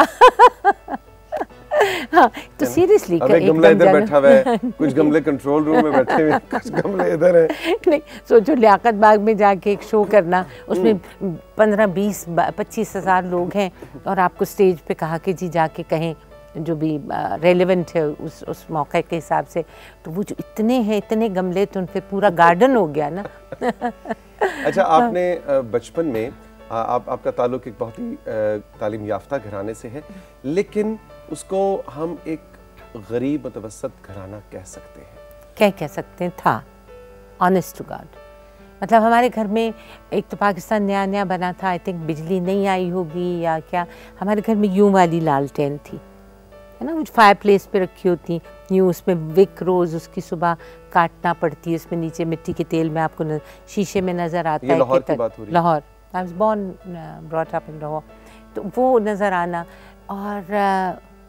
हाँ, तो सीरियसली एक गमला इधर बैठा हुआ है, कुछ गमले कंट्रोल रूम में बैठे हुए, कुछ गमले इधर हैं। नहीं, सोचो लियाकत बाग में जाके एक शो करना, उसमें 15, 20, 25 हज़ार लोग हैं, और आपको स्टेज पे कहा कि जी जाके कहें जो भी रेलेवेंट है उस मौके के हिसाब से, तो वो जो इतने हैं, इतने गमले, तो उनसे पूरा गार्डन हो गया ना। अच्छा, आपने बचपन में आपका ताल्लुक एक बहुत ही तालीम याफ्ता घराने से है, लेकिन उसको हम एक गरीब मुतवसत घराना कह सकते हैं। कह सकते हैं, था ऑनेस्ट टू गॉड। मतलब हमारे घर में एक तो पाकिस्तान नया बना था, आई थिंक बिजली नहीं आई होगी या क्या, हमारे घर में यूं वाली लालटेन थी, है ना, वो फायर प्लेस पे रखी होती, यूँ उसमें विक रोज़ उसकी सुबह काटना पड़ती है, उसमें नीचे मिट्टी के तेल में आपको शीशे में नज़र आता है। लाहौर की बात हो रही है। Lahore, I was born brought up in Lahore, तो वो नज़र आना और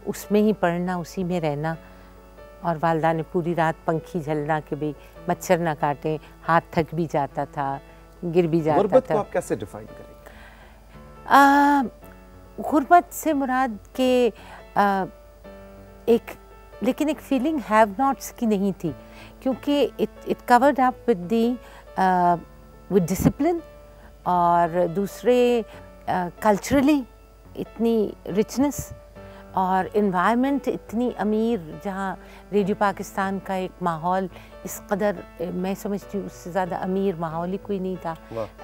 उसमें ही पढ़ना, उसी में रहना, और वालदा ने पूरी रात पंखी झलना कि भाई मच्छर ना काटें, हाथ थक भी जाता था, गिर भी जाता गुर्बत था। को आप कैसे डिफाइन करेंगे? गुर्बत से मुराद के लेकिन एक फीलिंग हैव नॉट्स की नहीं थी, क्योंकि it covered up with discipline, और दूसरे कल्चरली इतनी रिचनेस, और इन्वायरमेंट इतनी अमीर, जहाँ रेडियो पाकिस्तान का एक माहौल इस कदर, मैं समझती हूँ उससे ज़्यादा अमीर माहौल ही कोई नहीं था।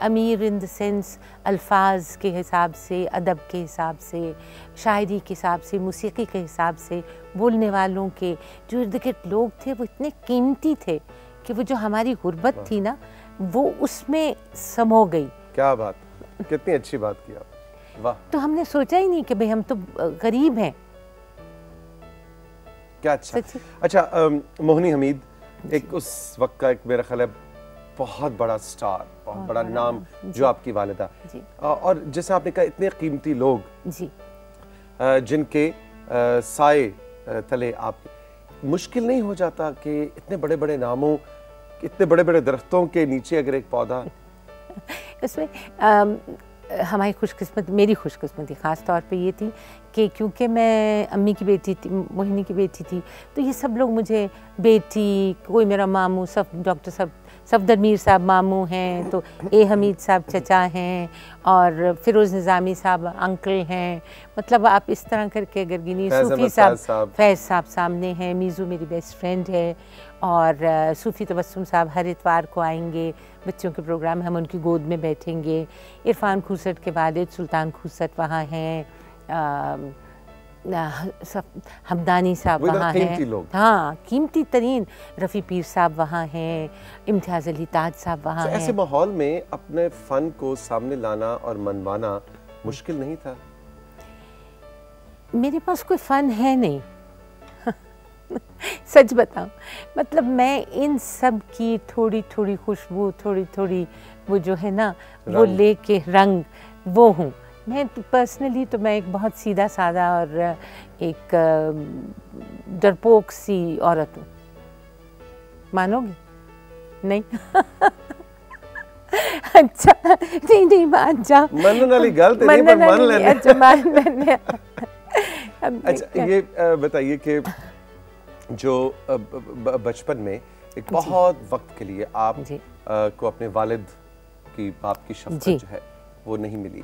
अमीर इन द सेंस अल्फाज के हिसाब से, अदब के हिसाब से, शायरी के हिसाब से, मूसीकी के हिसाब से, बोलने वालों के जो इर्द गिर्द लोग थे वो इतने कीमती थे कि वो जो हमारी गुर्बत थी ना, वो उसमें समो गई। क्या बात, कितनी अच्छी बात की आप, वाह। तो हमने सोचा ही नहीं कि भाई हम तो गरीब हैं। क्या अच्छा, मोहनी हमीद एक उस वक्त का एक मेरा ख्याल है बहुत बड़ा स्टार, बहुत बड़ा नाम, जो आपकी वालिदा, और जैसे आपने कहा इतने कीमती लोग जी, जिनके साए तले आप, मुश्किल नहीं हो जाता कि इतने बड़े बड़े नामों, इतने बड़े बड़े दरख्तों के नीचे अगर एक पौधा इसमें हमारी खुशकिस्मत, मेरी खुशकिस्मती ख़ास तौर पे ये थी कि क्योंकि मैं अम्मी की बेटी थी, मोहिनी की बेटी थी, तो ये सब लोग मुझे बेटी, कोई मेरा मामू, सब डॉक्टर साहब सफदर मीर साहब मामू हैं, तो ए हमीद साहब चचा हैं, और फिरोज़ निज़ामी साहब अंकल हैं। मतलब आप इस तरह करके अगर गिनी, सूफ़ी साहब, फैज़ साहब सामने हैं, मीज़ू मेरी बेस्ट फ्रेंड है, और सूफ़ी तबस्सुम साहब हर इतवार को आएंगे, बच्चों के प्रोग्राम, हम उनकी गोद में बैठेंगे। इरफान खूसट के वालिद सुल्तान खूसट वहाँ हैं, हमदानी साहब वहाँ हैं, हाँ कीमती तरीन रफ़ी पीर साहब वहाँ हैं, इम्तियाज़ अली ताज साहब वहाँ हैं। ऐसे माहौल में अपने फ़न को सामने लाना और मनवाना मुश्किल नहीं था? मेरे पास कोई फ़न है नहीं सच बताऊं, मतलब मैं इन सब की थोड़ी थोड़ी खुशबू, थोड़ी थोड़ी वो जो है ना वो लेके रंग वो हूँ मैं। तो पर्सनली तो मैं एक बहुत सीधा साधा और एक डरपोक सी औरत हूँ, मानोगे? नहीं अच्छा नहीं मान जाओ, मनन वाली गलत नहीं पर मान लेने। अच्छा मान लेने। अच्छा ये बताइए कि जो बचपन में एक बहुत वक्त के लिए आप को अपने वालिद की, बाप की शफ़क़त जो है वो नहीं मिली,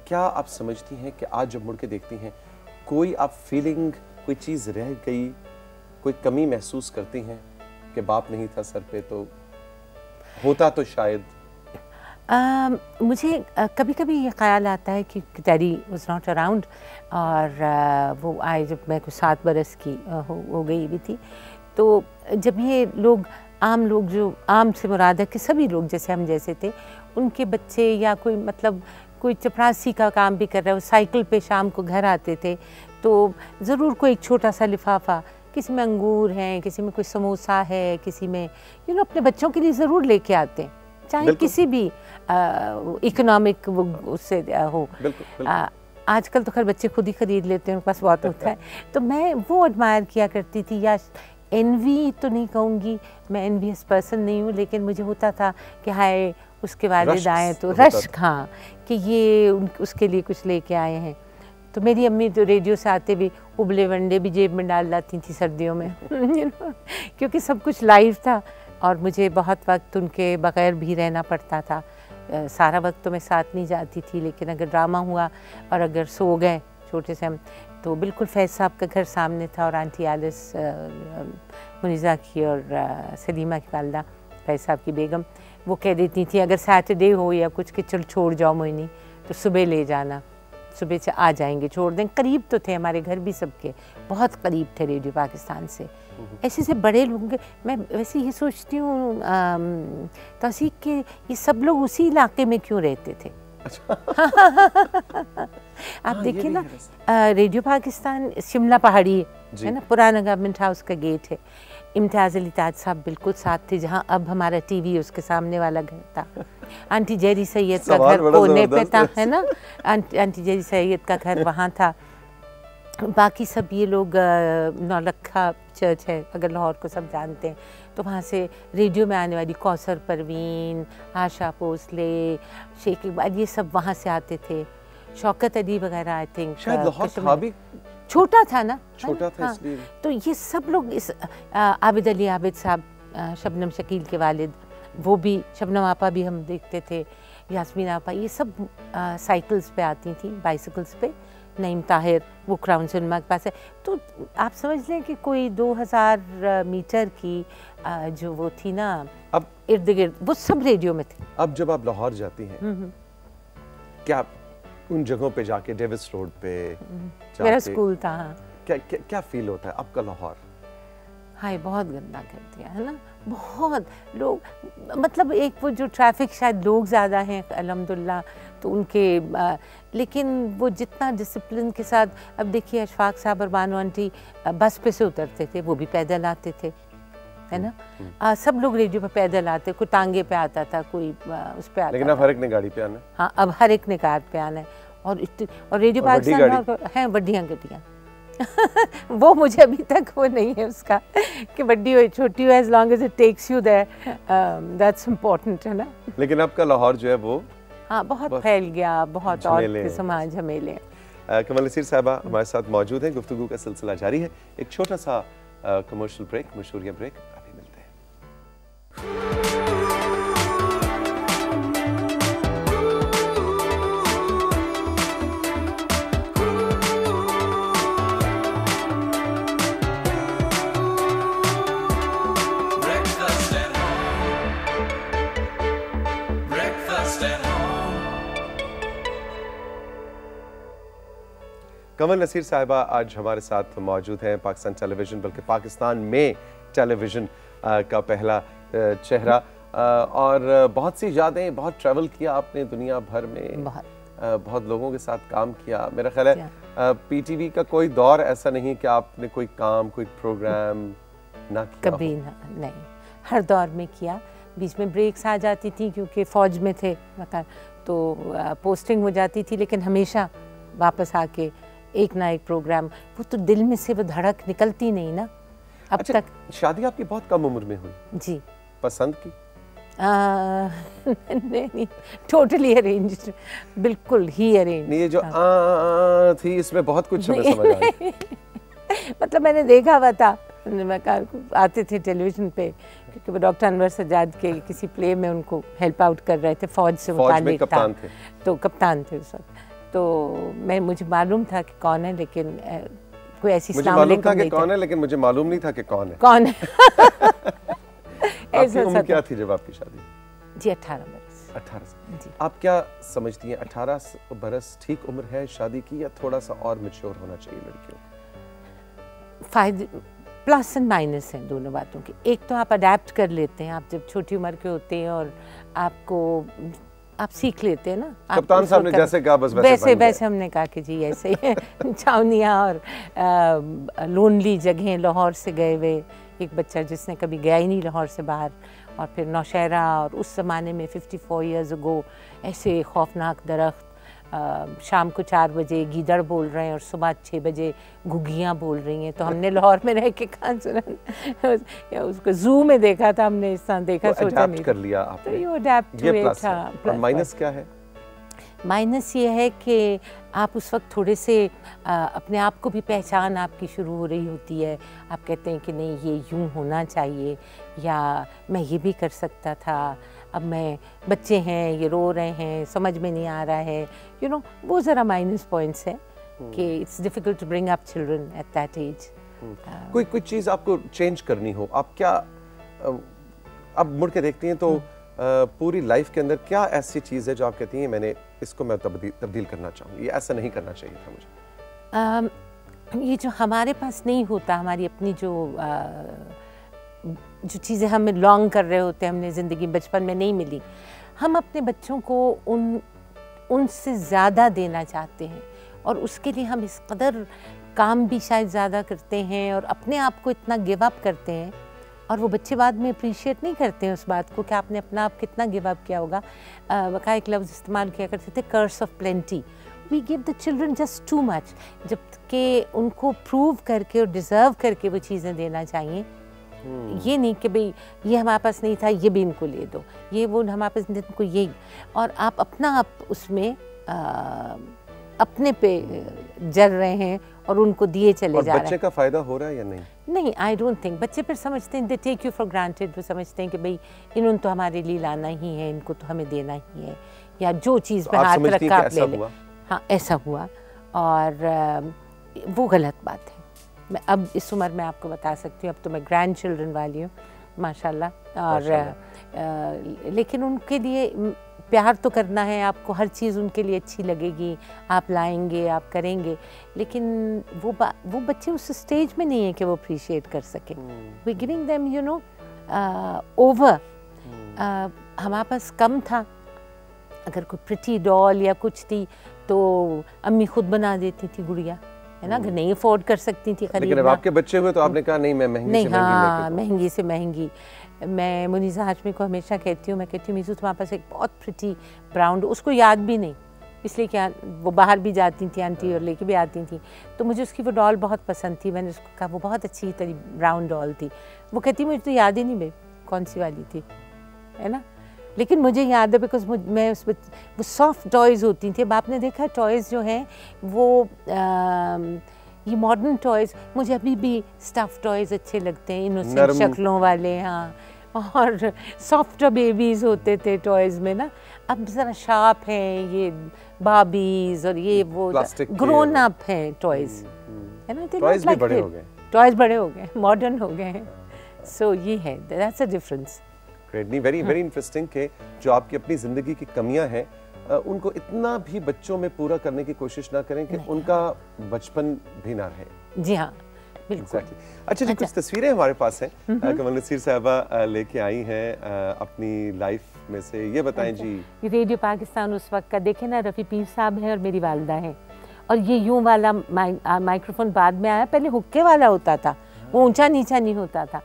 क्या आप समझती हैं कि आज जब मुड़ के देखती हैं कोई आप फीलिंग, कोई चीज़ रह गई, कोई कमी महसूस करती हैं कि बाप नहीं था सर पे, तो होता तो शायद? मुझे कभी कभी ये ख्याल आता है कि डैडी वाज नॉट अराउंड, और वो आए जब मैं कुछ 7 बरस की हो गई भी थी। तो जब ये लोग, आम लोग, जो आम से मुराद है कि सभी लोग जैसे हम जैसे थे, उनके बच्चे या कोई मतलब कोई चपरासी का काम भी कर रहा है, वो साइकिल पे शाम को घर आते थे, तो ज़रूर कोई एक छोटा सा लिफाफा, किसी में अंगूर हैं, किसी में कोई समोसा है, किसी में अपने बच्चों के लिए ज़रूर लेके आते हैं, चाहे किसी भी इकोनॉमिक उससे हो। आजकल तो खैर बच्चे खुद ही खरीद लेते हैं, उनके पास बहुत होता है। तो मैं वो एडमायर किया करती थी, या एनवी तो नहीं कहूँगी, मैं एनवियस पर्सन नहीं हूँ, लेकिन मुझे होता था कि हाय उसके वालिद आए तो रश्क, हाँ कि ये उसके लिए कुछ लेके आए हैं। तो मेरी अम्मी तो रेडियो से आते भी उबले वंडे भी जेब में डाल लाती थी सर्दियों में क्योंकि सब कुछ लाइव था और मुझे बहुत वक्त उनके बगैर भी रहना पड़ता था। सारा वक्त तो मैं साथ नहीं जाती थी, लेकिन अगर ड्रामा हुआ और अगर सो गए छोटे से हम, तो बिल्कुल फैज़ साहब का घर सामने था, और आंटी एलिस मुनीज़ा की और सलीमा की वालदा फैज़ साहब की बेगम, वो कह देती थी अगर सैटरडे हो या कुछ कि चल छोड़ जाओ मोइनी, तो सुबह ले जाना, सुबह से आ जाएंगे, छोड़ दें। करीब तो थे हमारे घर भी, सबके बहुत करीब थे रेडियो पाकिस्तान से। ऐसे से बड़े लोग, मैं वैसे ये सोचती हूँ तौसीक के ये सब लोग उसी इलाके में क्यों रहते थे। आप देखिए ना, रेडियो पाकिस्तान शिमला पहाड़ी है ना, पुराना गवर्नमेंट हाउस का गेट है। इम्तियाज़ अली ताज साहब बिल्कुल साथ थे, जहाँ अब हमारा टीवी उसके सामने वाला घर था। आंटी जेरी सैयद का घर कोने पे था, है ना, आंटी जेरी सैयद का घर वहाँ था। बाकी सब ये लोग, नौलखा चर्च है अगर लाहौर को सब जानते हैं, तो वहाँ से रेडियो में आने वाली कौसर परवीन, आशा भोसले, शेख इकबाल, ये सब वहाँ से आते थे। शौकत अली वगैरह, आई थिंक शायद लाहौर था भी छोटा था ना, छोटा था इसलिए। तो ये सब लोग, इस आबिद अली आबिद साहब, शबनम शकील के वालिद, वो भी, शबनम आपा भी हम देखते थे, यास्मीन आपा, ये सब साइकिल्स पे आती थी, बाइसिकल्स पे। नईम ताहिर वो क्राउन सिनेमा के पास है। तो आप समझ लें कि कोई 2000 मीटर की जो वो थी ना, अब इर्द गिर्द, वो सब रेडियो में थे। अब जब आप लाहौर जाती हैं, क्या उन जगहों पे जाके, डेविस रोड पे मेरा स्कूल था, हाँ, क्या फील होता है आपका लाहौर? हाय बहुत गंदा कर दिया है ना, बहुत लोग, मतलब एक वो जो ट्रैफिक, शायद लोग ज़्यादा हैं अल्हम्दुलिल्लाह, तो उनके लेकिन वो जितना डिसिप्लिन के साथ, अब देखिए अशफाक साहब और बानो आंटी बस पे से उतरते थे, वो भी पैदल आते थे, है ना। सब लोग रेडियो पे पैदल आते, कोई टांगे पे आता था, कोई उस पे आता, लेकिन अब हर एक ने गाड़ी पे आना है। हाँ, अब हर एक ने कार पे आना है, और रेडियो पाकिस्तान हैं बढ़िया गड्डियाँ वो मुझे अभी तक वो नहीं है उसका कि बड़ी हो छोटी हो, as long as it takes you there, that's important, है ना। लेकिन आपका लाहौर जो है वो, हाँ, बहुत फैल गया, बहुत और समाज झमेले। कमल नसीर साहबा हमारे साथ मौजूद हैं, गुफ्तगू का सिलसिला जारी है। एक छोटा सा कमर्शियल ब्रेक, मशहूरिया ब्रेक, अभी मिलते हैं। कमल नसीर साहिबा आज हमारे साथ मौजूद हैं, पाकिस्तान टेलीविज़न बल्कि पाकिस्तान में टेलीविज़न का पहला चेहरा, और बहुत सी यादें, बहुत ट्रैवल किया आपने दुनिया भर में, बहुत लोगों के साथ काम किया। मेरा ख्याल है पीटीवी का कोई दौर ऐसा नहीं कि आपने कोई काम, कोई प्रोग्राम ना किया कभी ना, नहीं, हर दौर में किया। बीच में ब्रेक्स आ जाती थी क्योंकि फ़ौज में थे तो पोस्टिंग हो जाती थी, लेकिन हमेशा वापस आके एक ना एक प्रोग्राम, वो तो दिल में से वो धड़क निकलती नहीं ना अब अच्छा, तक। शादी आपकी बहुत कम उम्र में हुई? जी। पसंद की? नहीं, टोटली अरेंज्ड, बिल्कुल ही अरेंज्ड। नहीं, ये जो थी इसमें बहुत कुछ समझ आया। मतलब मैंने देखा हुआ था, आते थे टेलीविज़न पे, क्योंकि वो डॉक्टर अनवर सज्जाद के किसी प्ले में उनको हेल्प आउट कर रहे थे, फ़ौज से मुताल्लिक़ था, कप्तान थे। तो कप्तान थे उस वक्त। तो मुझे मालूम था कि कौन है, लेकिन कोई ऐसी मुझे मालूम था कि कौन है, लेकिन मुझे मालूम नहीं था कि कौन है। कौन है। आपकी उम्र क्या थी जब आपकी शादी? जी 18 बरस। 18 साल। जी। आप क्या समझती हैं, 18 बरस ठीक उम्र है शादी की, या थोड़ा सा और मैच्योर होना चाहिए लड़कियों को? फायदे, प्लस एंड माइनस हैं दोनों बातों के। एक तो आप अडेप्ट कर लेते हैं, आप जब छोटी उम्र के होते हैं और आप सीख लेते हैं ना। कप्तान साहब ने जैसे कहा बस वैसे हमने कहा कि जी ऐसे ही छावनियाँ और लोनली जगहें, लाहौर से गए हुए एक बच्चा जिसने कभी गया ही नहीं लाहौर से बाहर, और फिर नौशहरा, और उस ज़माने में 54 ईयर्स अगो ऐसे खौफनाक दरख्त, शाम को 4 बजे गीदड़ बोल रहे हैं और सुबह 6 बजे घुघियाँ बोल रही हैं। तो हमने लाहौर में रह के कहाँ सुना, उसको जू में देखा था हमने, इस तरह देखा, सोचा नहीं कर लिया आपने। तो ये अडैप्ट हुए था। और माइनस क्या है? माइनस ये है कि आप उस वक्त थोड़े से अपने आप को भी पहचान आपकी शुरू हो रही होती है। आप कहते हैं कि नहीं, ये यूं होना चाहिए, या मैं ये भी कर सकता था, अब मैं, बच्चे हैं, ये रो रहे हैं, समझ में नहीं आ रहा है, वो ज़रा माइनस पॉइंट्स है कि it's difficult to bring up children at that age. कोई चीज़ आपको चेंज करनी हो, आप क्या अब मुड़ के देखती हैं तो पूरी लाइफ के अंदर क्या ऐसी चीज़ है जो आप कहती हैं मैंने इसको मैं तब्दील करना चाहूँगी, ये ऐसा नहीं करना चाहिए था मुझे? ये जो हमारे पास नहीं होता, हमारी अपनी जो चीज़ें हमें लॉन्ग कर रहे होते हैं, हमने ज़िंदगी बचपन में नहीं मिली, हम अपने बच्चों को उनसे ज़्यादा देना चाहते हैं, और उसके लिए हम इस कदर काम भी शायद ज़्यादा करते हैं और अपने आप को इतना गिव अप करते हैं, और वो बच्चे बाद में अप्रिशिएट नहीं करते हैं उस बात को कि आपने अपना आप कितना गिव अप किया होगा। बकाया एक लफ्ज़ इस्तेमाल किया करते थे, curse of plenty. We give the children just too much, जबकि उनको प्रूव करके और डिज़र्व करके वो चीज़ें देना चाहिए। ये नहीं कि भाई ये हमारे पास नहीं था, ये भी इनको ले दो, ये वो हमारे पास नहीं था, इनको यही, और आप अपना आप उसमें अपने पे जल रहे हैं और उनको दिए चले जा रहे हैं। बच्चे का फ़ायदा हो रहा है या नहीं? नहीं, आई डोंट थिंक। बच्चे फिर समझते हैं, they take you for granted, वो समझते हैं कि भाई इन्होंने तो हमारे लिए लाना ही है, इनको तो हमें देना ही है, या जो चीज़ पे हाथ रखा आप ले लें। हाँ, ऐसा हुआ, और वो गलत बात है। मैं अब इस उम्र में आपको बता सकती हूँ, अब तो मैं ग्रैंड चिल्ड्रन वाली हूँ माशाल्लाह, और लेकिन उनके लिए प्यार तो करना है आपको, हर चीज़ उनके लिए अच्छी लगेगी, आप लाएंगे, आप करेंगे, लेकिन वो बच्चे उस स्टेज में नहीं है कि वो अप्रिशिएट कर सकें। We giving them over. हमारे पास कम था, अगर कोई प्रिटी डॉल या कुछ थी तो अम्मी खुद बना देती थी गुड़िया, है ना, नहीं अफोर्ड कर सकती थी खरीदना। लेकिन अब आपके बच्चे हुए तो आपने कहा नहीं, मैं महंगी से महंगी, हाँ, महंगी से महंगी। मैं मुनीज़ा हाशमी को हमेशा कहती हूँ, मैं कहती हूँ मीज़ू तुम्हारे पास एक बहुत प्रिटी ब्राउन, उसको याद भी नहीं, इसलिए क्या वो बाहर भी जाती थी आंटी और लेके भी आती थी, तो मुझे उसकी वो डॉल बहुत पसंद थी। मैंने उसको कहा वो बहुत अच्छी तरी ब्राउन डॉल थी, वो कहती मुझे तो याद ही नहीं भाई कौन सी वाली थी, है ना, लेकिन मुझे याद है बिकॉज मैं उसमें वो सॉफ्ट टॉयज़ होती थी। अब आपने देखा टॉयज़ जो हैं वो ये मॉडर्न टॉयज़, मुझे अभी भी स्टफ़ टॉयज़ अच्छे लगते हैं, इनोसेंट शक्लों वाले, हाँ, और सॉफ्ट बेबीज़ होते थे टॉयज़ में ना। अब ज़रा शार्प हैं ये बाबीज़ और ये वो ग्रोन अप हैं टॉयज़, है ना, टॉयज़ भी बड़े हो गए, टॉयज़ बड़े हो गए, मॉडर्न हो गए हैं। सो ये है, that's a difference. Very very interesting कि जो आपकी अपनी ज़िंदगी की कमियां हैं उनको इतना भी बच्चों में पूरा करने की कोशिश ना करें कि उनका बचपन भी ना रहे। जी हाँ, बिल्कुल। अच्छा जी, कुछ तस्वीरें हमारे पास हैं कमल नसीर साहबा लेके आई हैं अपनी लाइफ में से, ये बताएं जी। रेडियो पाकिस्तान उस वक्त का देखे ना, रफ़ी पीर साहब हैं और मेरी वालदा हैं, और ये यूं वाला माइक्रोफोन बाद में आया, पहले हुक्के वाला होता था, वो ऊंचा नीचा नहीं होता था।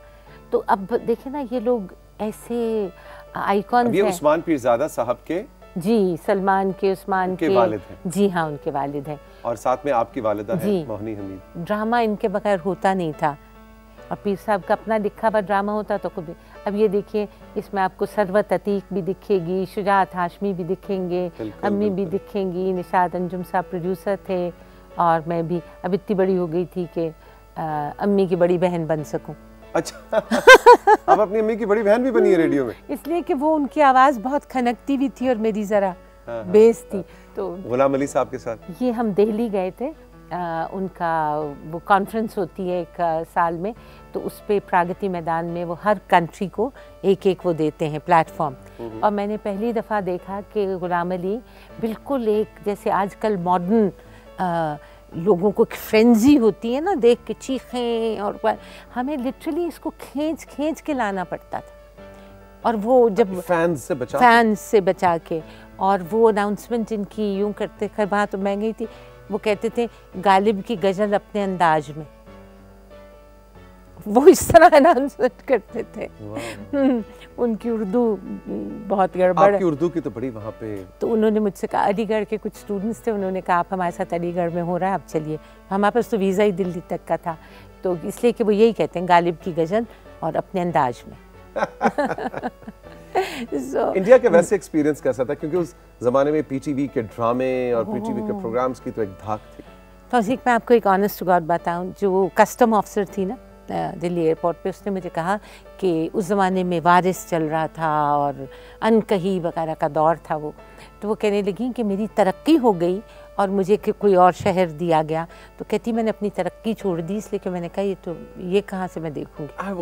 तो अब देखे ना ये लोग ऐसे आइकॉन्स ये हैं। उस्मान पीरजादा साहब के, जी, सलमान के, उस्मान के वालिद हैं। जी हाँ, उनके वालिद हैं। और साथ में आपकी वालिदा है जी। मोहनी हमीद। ड्रामा इनके बगैर होता नहीं था, और पीर साहब का अपना लिखा हुआ ड्रामा होता तो कभी। अब ये देखिए, इसमें आपको सरवत अतीक भी दिखेगी, शुजात हाशमी भी दिखेंगे, अम्मी भी दिखेंगी, निशात अंजुम साहब प्रोड्यूसर थे, और मैं भी अब इतनी बड़ी हो गई थी कि अम्मी की बड़ी बहन बन सकूं। अच्छा अब अपनी अम्मी की बड़ी बहन भी बनी है रेडियो में? इसलिए कि वो उनकी आवाज़ बहुत खनकती भी थी और मेरी ज़रा बेस थी। तो गुलाम अली साहब के साथ ये हम दिल्ली गए थे, उनका वो कॉन्फ्रेंस होती है एक साल में, तो उस पे प्रागति मैदान में वो हर कंट्री को एक एक वो देते हैं प्लेटफॉर्म। और मैंने पहली दफ़ा देखा कि गुलाम अली बिल्कुल एक जैसे आजकल मॉडर्न लोगों को फ्रेंजी होती है ना, देख के चीखें, और हमें लिटरली इसको खींच खींच के लाना पड़ता था, और वो जब फैंस से बचा के, और वो अनाउंसमेंट इनकी यूं करते, खैर वहाँ तो मैं गई थी, वो कहते थे गालिब की गज़ल अपने अंदाज में, वो इस तरह अनाउंसमेंट करते थे। उनकी उर्दू बहुत गड़बड़ है। आपकी उर्दू की तो बड़ी वहाँ पे। तो उन्होंने मुझसे कहा, अलीगढ़ के कुछ स्टूडेंट्स थे, उन्होंने कहा आप हमारे साथ अलीगढ़ में हो रहा है, आप चलिए। हमारे पास तो वीज़ा ही दिल्ली तक का था, तो इसलिए कि वो यही कहते हैं गालिब की गज़ल और अपने अंदाज में। इंडिया के वैसे एक्सपीरियंस कैसा था, क्योंकि उस ज़माने में पीटीवी के ड्रामे और पीटीवी के प्रोग्राम्स की तो एक धाक थी। तौसीक, मैं आपको एक ऑनेस्ट टू गॉड बताऊं, जो कस्टम ऑफिसर थी ना दिल्ली एयरपोर्ट पे, उसने मुझे कहा कि उस ज़माने में वारिस चल रहा था और अनकही वगैरह का दौर था वो, तो वो कहने लगी कि मेरी तरक्की हो गई और मुझे कोई और शहर दिया गया, तो कहती मैंने अपनी तरक्की छोड़ दी, इसलिए कि मैंने कहा ये कहाँ से मैं देखूँगी। हाँ,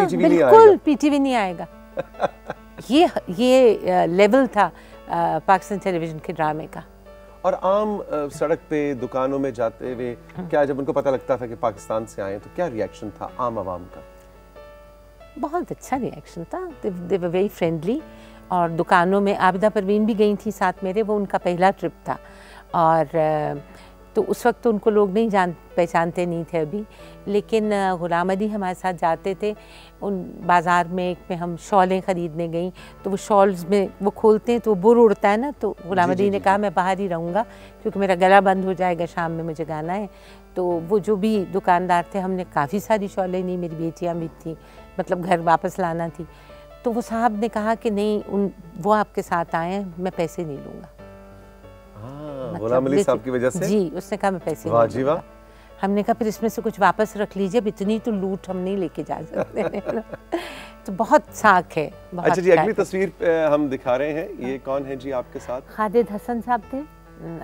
बिल्कुल पीटीवी नहीं आएगा। ये लेवल था पाकिस्तान टेलीविज़न के ड्रामे का। और आम सड़क पे दुकानों में जाते हुए क्या जब उनको पता लगता था कि पाकिस्तान से आए, तो क्या रिएक्शन था आम आवाम का? बहुत अच्छा रिएक्शन था, दे वर वेरी फ्रेंडली। और दुकानों में आबिदा परवीन भी गई थी साथ मेरे, वो उनका पहला ट्रिप था, और तो उस वक्त तो उनको लोग नहीं पहचानते नहीं थे अभी, लेकिन गुलाम अली हमारे साथ जाते थे। उन बाज़ार में एक में हम शॉलें ख़रीदने गई, तो वो शॉल्स में वो खोलते हैं तो वो बुर उड़ता है ना, तो गुलाम अली ने कहा मैं बाहर ही रहूँगा क्योंकि मेरा गला बंद हो जाएगा, शाम में मुझे गाना है। तो वो जो भी दुकानदार थे, हमने काफ़ी सारी शॉलें ली, मेरी बेटियाँ भी थी, मतलब घर वापस लाना थी। तो वो साहब ने कहा कि नहीं, वो आपके साथ आए हैं, मैं पैसे नहीं लूँगा। गुलाम अली साहब की वजह से? जी, उसने कहा मैं पैसे नहीं लूँगा। हमने कहा फिर इसमें से कुछ वापस रख लीजिए, अब इतनी तो लूट हम नहीं लेके जा सकते। तो बहुत साख है। अच्छा जी, अगली तस्वीर हम दिखा रहे हैं, ये कौन है जी आपके साथ? खालिद हसन साहब थे,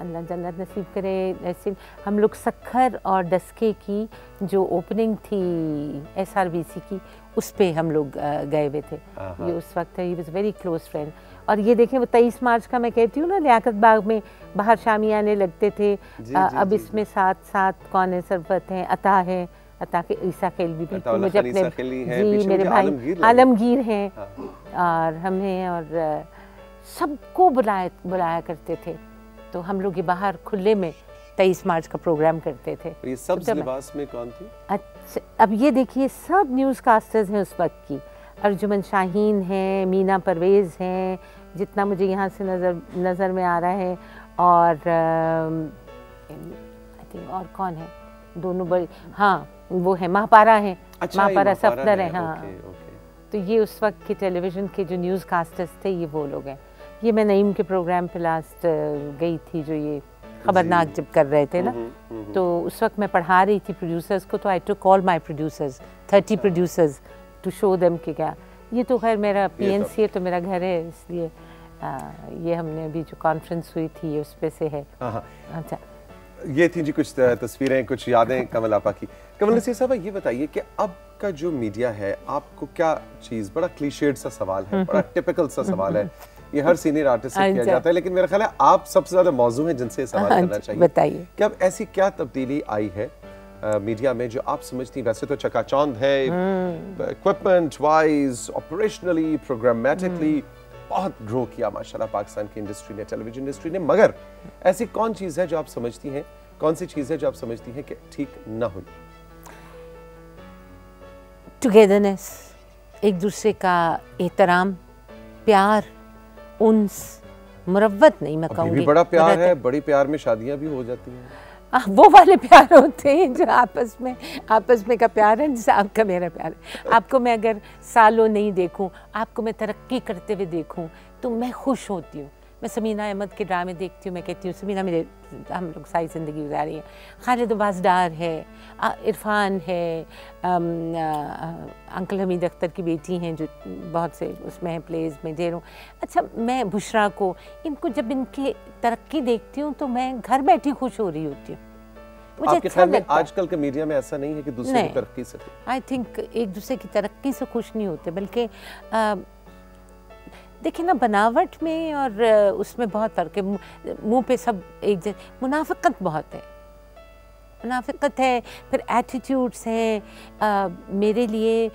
अल्लाह जन्नत नसीब करे। ऐसे हम लोग सखर और डस्के की जो ओपनिंग थी SRBC की, उस पे हम लोग गए हुए थे। ये उस वक्त he was very close friend. और ये देखें, वो 23 मार्च का मैं कहती हूँ ना, लियाकत बाग में बाहर शामियाने लगते थे। अब इसमें साथ कौन है, सरबत हैं, अता है, अता के ईसा खेलवी भी, मुझे अपने जी मेरे भाई आलमगीर हैं, और हमें और सबको बुलाया करते थे। तो हम लोग ये बाहर खुले में 23 मार्च का प्रोग्राम करते थे। ये सब लिबास में कौन थी? अच्छा, अब ये देखिए, सब न्यूज़ कास्टर्स हैं उस वक्त की। अर्जुमन शाहीन हैं, मीना परवेज़ हैं, जितना मुझे यहाँ से नज़र में आ रहा है, और आई थिंक और कौन है, दोनों बड़ी, हाँ वो है महापारा हैं। अच्छा, महापारा सफदर हैं। हाँ, तो ये उस वक्त के टेलीविज़न के जो न्यूज़ कास्टर्स थे, ये वो लोग हैं। ये मैं नईम के प्रोग्राम पे लास्ट गई थी, जो ये खबरनाक जब कर रहे थे ना, तो उस वक्त मैं पढ़ा रही थी प्रोड्यूसर्स को, तो I took all my producers, 30 producers to show them कि क्या। ये तो खैर मेरा PNC है, तो मेरा घर है, इसलिए ये हमने अभी जो कॉन्फ्रेंस हुई थी उस पे से है। अच्छा, ये थी जी कुछ तस्वीरें, कुछ यादें कमल आपा की। कमल नसीर साहब, ये बताइए कि अब का जो मीडिया है, आपको क्या चीज़, बड़ा क्लीशेड सा सवाल है, बड़ा टिपिकल सा सवाल है ये हर सीनियर आर्टिस्ट से किया जाता है, लेकिन मेरा ख्याल है आप सबसे ज्यादा मौजू हैं जिनसे सवाल करना चाहिए। बताइए कि अब ऐसी क्या तब्दीली आई है मीडिया में जो आप समझती हैं, वैसे तो चकाचौंध है इक्विपमेंट वाइज, ऑपरेशनली, प्रोग्रामेटिकली बहुत ग्रो किया माशाल्लाह पाकिस्तान की इंडस्ट्री ने, टेलीविजन इंडस्ट्री ने, मगर ऐसी कौन चीज है जो आप समझती हैं, कौन सी चीज है जो आप समझती हैं कि ठीक ना हुई? टुगेदरनेस, एक दूसरे का एहतराम, प्यार, उन्स, मुरव्वत नहीं मैं कहूँगी, भी बड़ा प्यार है, बड़ी प्यार में शादियां भी हो जाती हैं। वो वाले प्यार होते हैं जो आपस में का प्यार है, जैसे आपका मेरा प्यार है। आपको मैं अगर सालों नहीं देखूं, आपको मैं तरक्की करते हुए देखूं तो मैं खुश होती हूँ। मैं समीना अहमद के ड्रामे देखती हूँ, मैं कहती हूँ समीना मेरे, हम लोग सारी ज़िंदगी गुजारी है। खालिद अब्बास डार है, इरफान है, अंकल हमीद अख्तर की बेटी हैं जो बहुत से उसमें हैं प्लेज में दे रहा हूँ। अच्छा, मैं बुशरा को, इनको जब इनकी तरक्की देखती हूँ तो मैं घर बैठी खुश हो रही होती हूँ। मुझे आपके ख्याल में आजकल के मीडिया में ऐसा नहीं है कि दूसरे की तरक्की से, आई थिंक एक दूसरे की तरक्की से खुश नहीं होते, बल्कि देखिए ना, बनावट में और उसमें बहुत फ़र्क है। मुंह पे सब एक जैसे, मुनाफिकत बहुत है, मुनाफिकत है, फिर एटीट्यूड्स है। मेरे लिए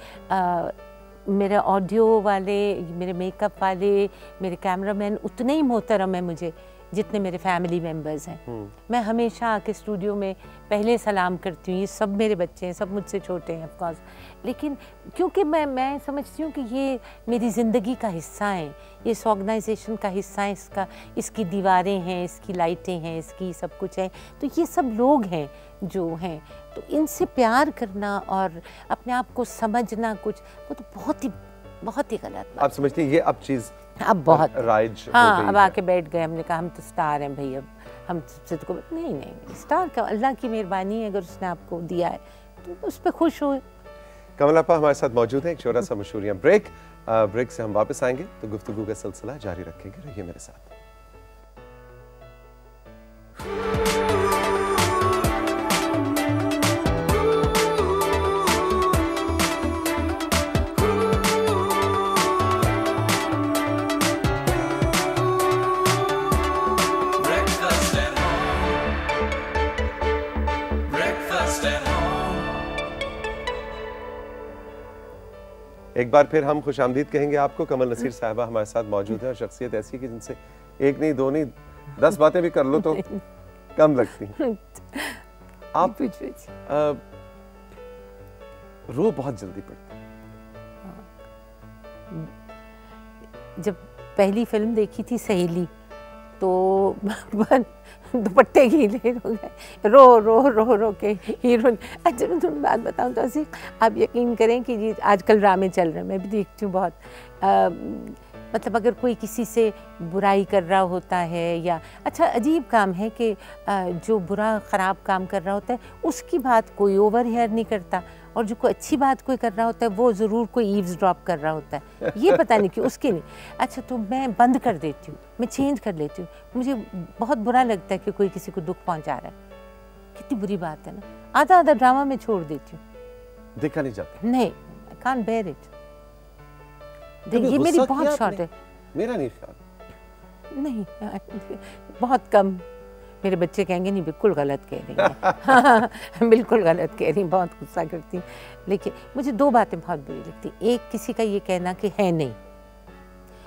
मेरे ऑडियो वाले, मेरे मेकअप वाले, मेरे कैमरामैन उतने ही मोहतरम है मुझे जितने मेरे फैमिली मेम्बर्स हैं। मैं हमेशा आके स्टूडियो में पहले सलाम करती हूँ। ये सब मेरे बच्चे हैं, सब मुझसे छोटे हैं ऑफ कोर्स, लेकिन क्योंकि मैं समझती हूँ कि ये मेरी ज़िंदगी का हिस्सा है, ये इस ऑर्गेनाइजेशन का हिस्सा है, इसकी दीवारें हैं, इसकी लाइटें हैं, इसकी सब कुछ है। तो ये सब लोग हैं जो हैं, तो इनसे प्यार करना और अपने आप को समझना कुछ, वो तो बहुत ही गलत बात। आप समझती हैं ये अब चीज़ अब बहुत राइज हो हाँ, गई अब है। आके बैठ गए, हमने कहा हम तो स्टार हैं भाई, अब हम सबसे तो नहीं, स्टार का अल्लाह की मेहरबानी है, अगर उसने आपको दिया है तो उस पर खुश हो। कमल आपा हमारे साथ मौजूद हैं, एक छोटा सा मशहूरियाँ ब्रेक से हम वापस आएंगे तो गुफ्तगू का सिलसिला जारी रखेंगे। रहिए मेरे साथ। एक बार फिर हम खुशामदीद कहेंगे आपको। कमल नसीर साहिबा हमारे साथ मौजूद है और शख्सियत ऐसी कि जिनसे एक नहीं, दो नहीं, 10 बातें भी कर लो तो कम लगती हैं। आप रो बहुत जल्दी पड़ता है। जब पहली फिल्म देखी थी सहेली, तो दुपट्टे गीले हो गए, रो के हीरोइन। अच्छा, मैं तुम्हें बात बताऊं तो ऐसे आप यकीन करें कि ये आजकल ड्रामे चल रहे हैं, मैं भी देखती हूँ बहुत। मतलब अगर कोई किसी से बुराई कर रहा होता है, या अच्छा अजीब काम है कि जो बुरा ख़राब काम कर रहा होता है उसकी बात कोई ओवर हेयर नहीं करता, और जो कोई अच्छी बात कोई कर रहा होता है वो ज़रूर कोई ईव्स ड्रॉप कर रहा होता है। ये पता नहीं क्यों, उसकी नहीं। अच्छा, तो मैं बंद कर देती हूँ, मैं चेंज कर लेती हूँ। मुझे बहुत बुरा लगता है कि कोई किसी को दुख पहुँचा रहा है, कितनी बुरी बात है ना। आधा ड्रामा में छोड़ देती हूँ, देखा नहीं जाता। नहीं, आई कांट बेयर इट। देखिए मेरी बहुत शॉर्ट है। मेरा नहीं ख्याल, नहीं, बहुत कम। मेरे बच्चे कहेंगे नहीं, बिल्कुल गलत कह रही हैं। बिल्कुल गलत कह रही हैं, बहुत गुस्सा करती हैं। लेकिन मुझे 2 बातें बहुत बुरी लगती। एक, किसी का ये कहना कि है नहीं,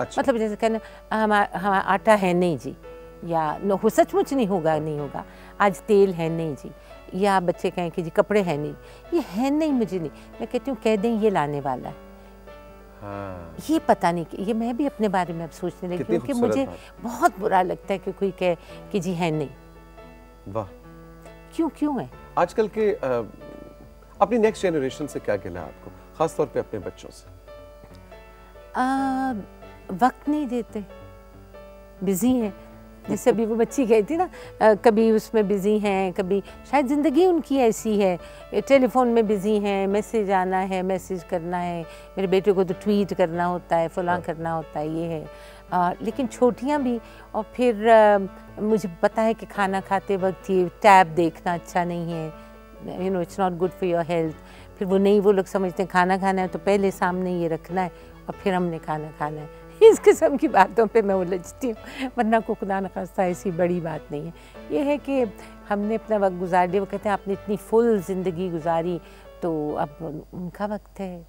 अच्छा। मतलब जैसे कहना हमारा आटा है नहीं जी, या हो सचमुच नहीं होगा, आज तेल है नहीं जी, या बच्चे कहें कि जी कपड़े हैं नहीं। ये है नहीं मुझे नहीं, मैं कहती हूँ कह दें ये लाने वाला है। हाँ। ये पता नहीं कि ये मैं भी अपने बारे में अब सोचने लगी, क्योंकि मुझे बहुत बुरा लगता है कि कोई कहे कि जी है नहीं। वाह, क्यों है? आजकल के अपनी नेक्स्ट जनरेशन से क्या कहना है आपको, खास तौर पे अपने बच्चों से? वक्त नहीं देते, बिजी हैं। जैसे अभी वो बच्ची गई थी ना, कभी उसमें बिजी हैं, कभी शायद ज़िंदगी उनकी ऐसी है, टेलीफोन में बिजी हैं, मैसेज आना है, मैसेज करना है, मेरे बेटे को तो ट्वीट करना होता है, फलां करना होता है, ये है। लेकिन छोटियाँ भी, और फिर मुझे पता है कि खाना खाते वक्त ये टैब देखना अच्छा नहीं है, you know, it's not good for your health. फिर वो लोग समझते हैं खाना खाना है तो पहले सामने ये रखना है और फिर हमने खाना खाना है। इस किस्म की बातों पे मैं उलझती हूँ, वरना को खुदा न खास्ता ऐसी बड़ी बात नहीं है। ये है कि हमने अपना वक्त गुजार दिया। वो कहते हैं आपने इतनी फुल ज़िंदगी गुजारी, तो अब उनका वक्त है,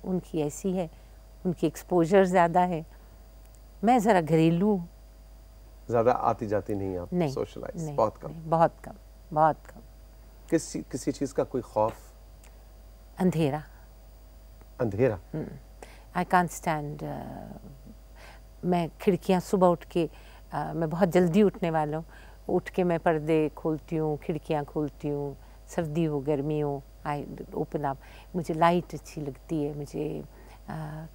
उनकी ऐसी है, उनकी एक्सपोजर ज़्यादा है। मैं ज़रा घरेलू हूँ। ज़्यादा आती जाती नहीं आप? नहीं, सोशलाइज नहीं, बहुत कम? नहीं, बहुत कम, बहुत कम। किसी चीज़ का कोई खौफ? अंधेरा। अंधेरा? I can't stand. मैं खिड़कियाँ सुबह उठ के मैं बहुत जल्दी उठने वाला हूँ, उठ के मैं पर्दे खोलती हूँ, खिड़कियाँ खोलती हूँ, सर्दी हो गर्मी हो, आई ओपन अप। मुझे लाइट अच्छी लगती है, मुझे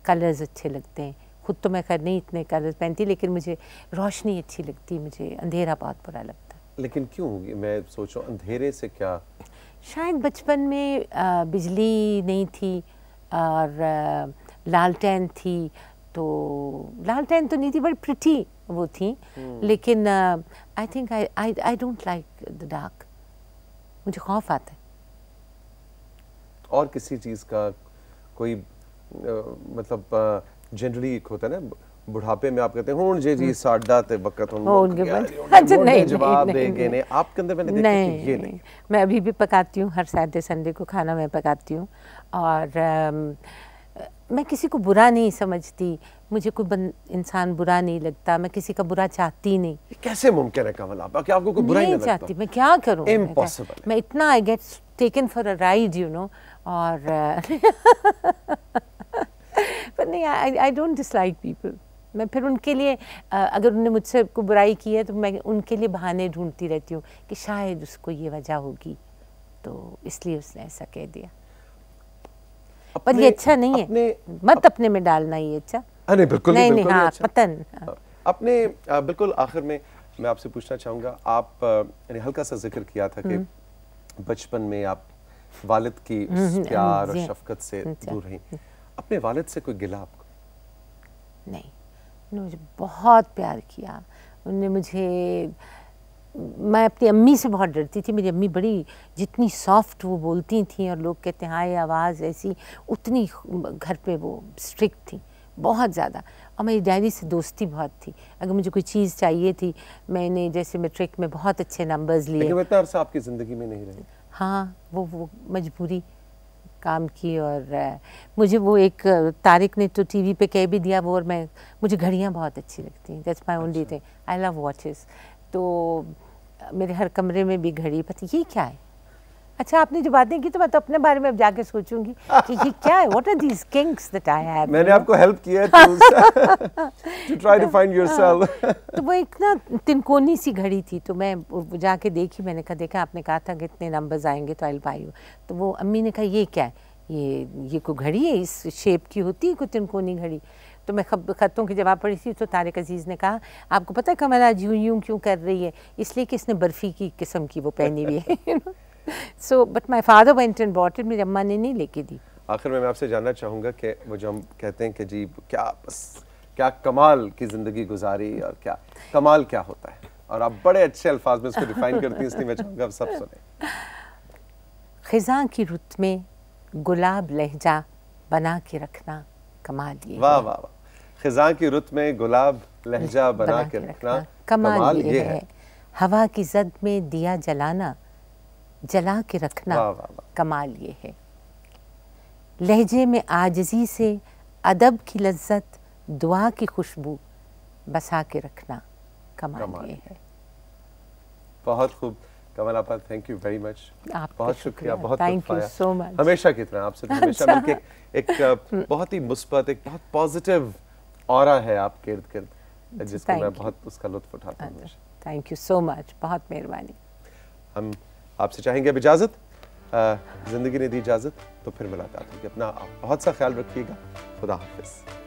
कलर्स अच्छे लगते हैं। खुद तो मैं खैर नहीं इतने कलर्स पहनती, लेकिन मुझे रोशनी अच्छी लगती है, मुझे अंधेरा बहुत बुरा लगता है। लेकिन क्यों? मैं सोच रहा हूँ अंधेरे से क्या? शायद बचपन में बिजली नहीं थी और लालटेन थी, तो लालटेन तो नहीं थी, बड़ी प्रिटी वो थी, लेकिन I think I don't like the dark. मुझे खौफ आता है। और किसी चीज़ का कोई मतलब जनरली होता है ना, बुढ़ापे में आप कहते हैं हुण जी साडा ते वक्त हुण अच्छा नहीं, जवाब देके ने आपके अंदर मैंने देखा कि ये नहीं। मैं अभी भी पकाती हूँ, हर सैटरडे संडे को खाना मैं पकाती हूँ, और मैं किसी को बुरा नहीं समझती, मुझे कोई इंसान बुरा नहीं लगता, मैं किसी का बुरा चाहती नहीं। कैसे मुमकिन है कमल आप कि आपको कोई बुरा ही नहीं लगता? चाहती, मैं क्या करूँ? इम्पॉसिबल। मैं इतना I get taken for a ride, you know, और पर नहीं, आई डोंट डिसलाइक पीपल। मैं फिर उनके लिए अगर उन्होंने मुझसे कोई बुराई की है तो मैं उनके लिए बहाने ढूंढती रहती हूँ कि शायद उसको ये वजह होगी, तो इसलिए उसने ऐसा कह दिया। पर ये अच्छा नहीं है, मत अपने में डालना ये अच्छा। नहीं बिल्कुल नहीं, नहीं, हाँ, अच्छा। पतन। अपने बिल्कुल आखिर में मैं आपसे पूछना चाहूँगा, आप हल्का सा जिक्र किया था कि बचपन में आप वालिद की उस प्यार और शफकत से दूर रहीं। अपने वालिद से कोई गिला आपको? नहीं, उन्होंने मुझे बहुत प्यार किया। उन्होंने मुझे, मैं अपनी अम्मी से बहुत डरती थी। मेरी अम्मी बड़ी, जितनी सॉफ्ट वो बोलती थी और लोग कहते हैं हाय आवाज़ ऐसी, उतनी घर पे वो स्ट्रिक्ट थी बहुत ज़्यादा। और मेरी डैडी से दोस्ती बहुत थी। अगर मुझे कोई चीज़ चाहिए थी, मैंने जैसे मैट्रिक में बहुत अच्छे नंबर्स लिए। लेकिन इतना अरसा आपकी ज़िंदगी में नहीं रही? हाँ, वो मजबूरी काम की। और मुझे वो एक तारिक ने तो टीवी पे कह भी दिया वो, और मुझे घड़ियाँ बहुत अच्छी लगती हैं। That's my only thing, I love watches. तो मेरे हर कमरे में भी घड़ी। पता ये क्या है? अच्छा, आपने जो बातें की तो मैं तो अपने बारे में अब जाके सोचूंगी कि ये क्या है, what are these things that I have. मैंने आपको हेल्प किया to try to find yourself. तो वो एक ना तिनकोनी सी घड़ी थी, तो मैं जाके देखी, मैंने कहा देखा आपने कहा था कि इतने नंबर्स आएंगे तो आई विल बाय यू। तो वो अम्मी ने कहा ये क्या है, ये कोई घड़ी है, इस शेप की होती है कोई तिनकोनी घड़ी। तो मैं ख़तों की जवाब पढ़ी थी, तो तारिक अजीज़ ने कहा आपको पता है कमल आज यूं यूं क्यों कर रही है? इसलिए कि इसने बर्फ़ी की किस्म की वो पहनी हुई है। So but my father went and bought it, मेरी अम्मा ने नहीं लेके दी। आखिर में मैं आपसे जानना चाहूँगा कि वो जो हम कहते हैं कि जी क्या कमाल की ज़िंदगी गुजारी, और क्या कमाल क्या होता है, और आप बड़े अच्छे अल्फाज में उसको डिफाइन करती हैं, इसलिए मैं चाहूँगा आप सब सुने। ख़िज़ां की रुत में गुलाब लहजा बना के रखना कमाल ये। वाह वाह वाह। ख़िज़ां की रुत में गुलाब लहजा बना के रखना कमाल ये है। हवा की जद में दिया जलाना, जला के रखना कमाल ये है। लहजे में आजिज़ी से अदब की लज्जत, दुआ की खुशबू बसा के रखना कमाल ये है। बहुत खूब कमल आपा, थैंक यू वेरी मच। बहुत शुक्रिया, बहुत थैंक यू सो मच। हमेशा की तरह आपसे हमेशा मिलके एक बहुत ही मुस्बत, एक बहुत पॉजिटिव ऑरा है आपके इर्द गिर्द, जिसको मैं बहुत उसका लुत्फ उठाता हूँ। थैंक यू सो मच, बहुत मेहरबानी। हम आपसे चाहेंगे अब इजाज़त, ज़िंदगी ने दी इजाज़त, तो फिर मुलाकात होगी। अपना बहुत सा ख्याल रखिएगा। खुदा हाफिज़।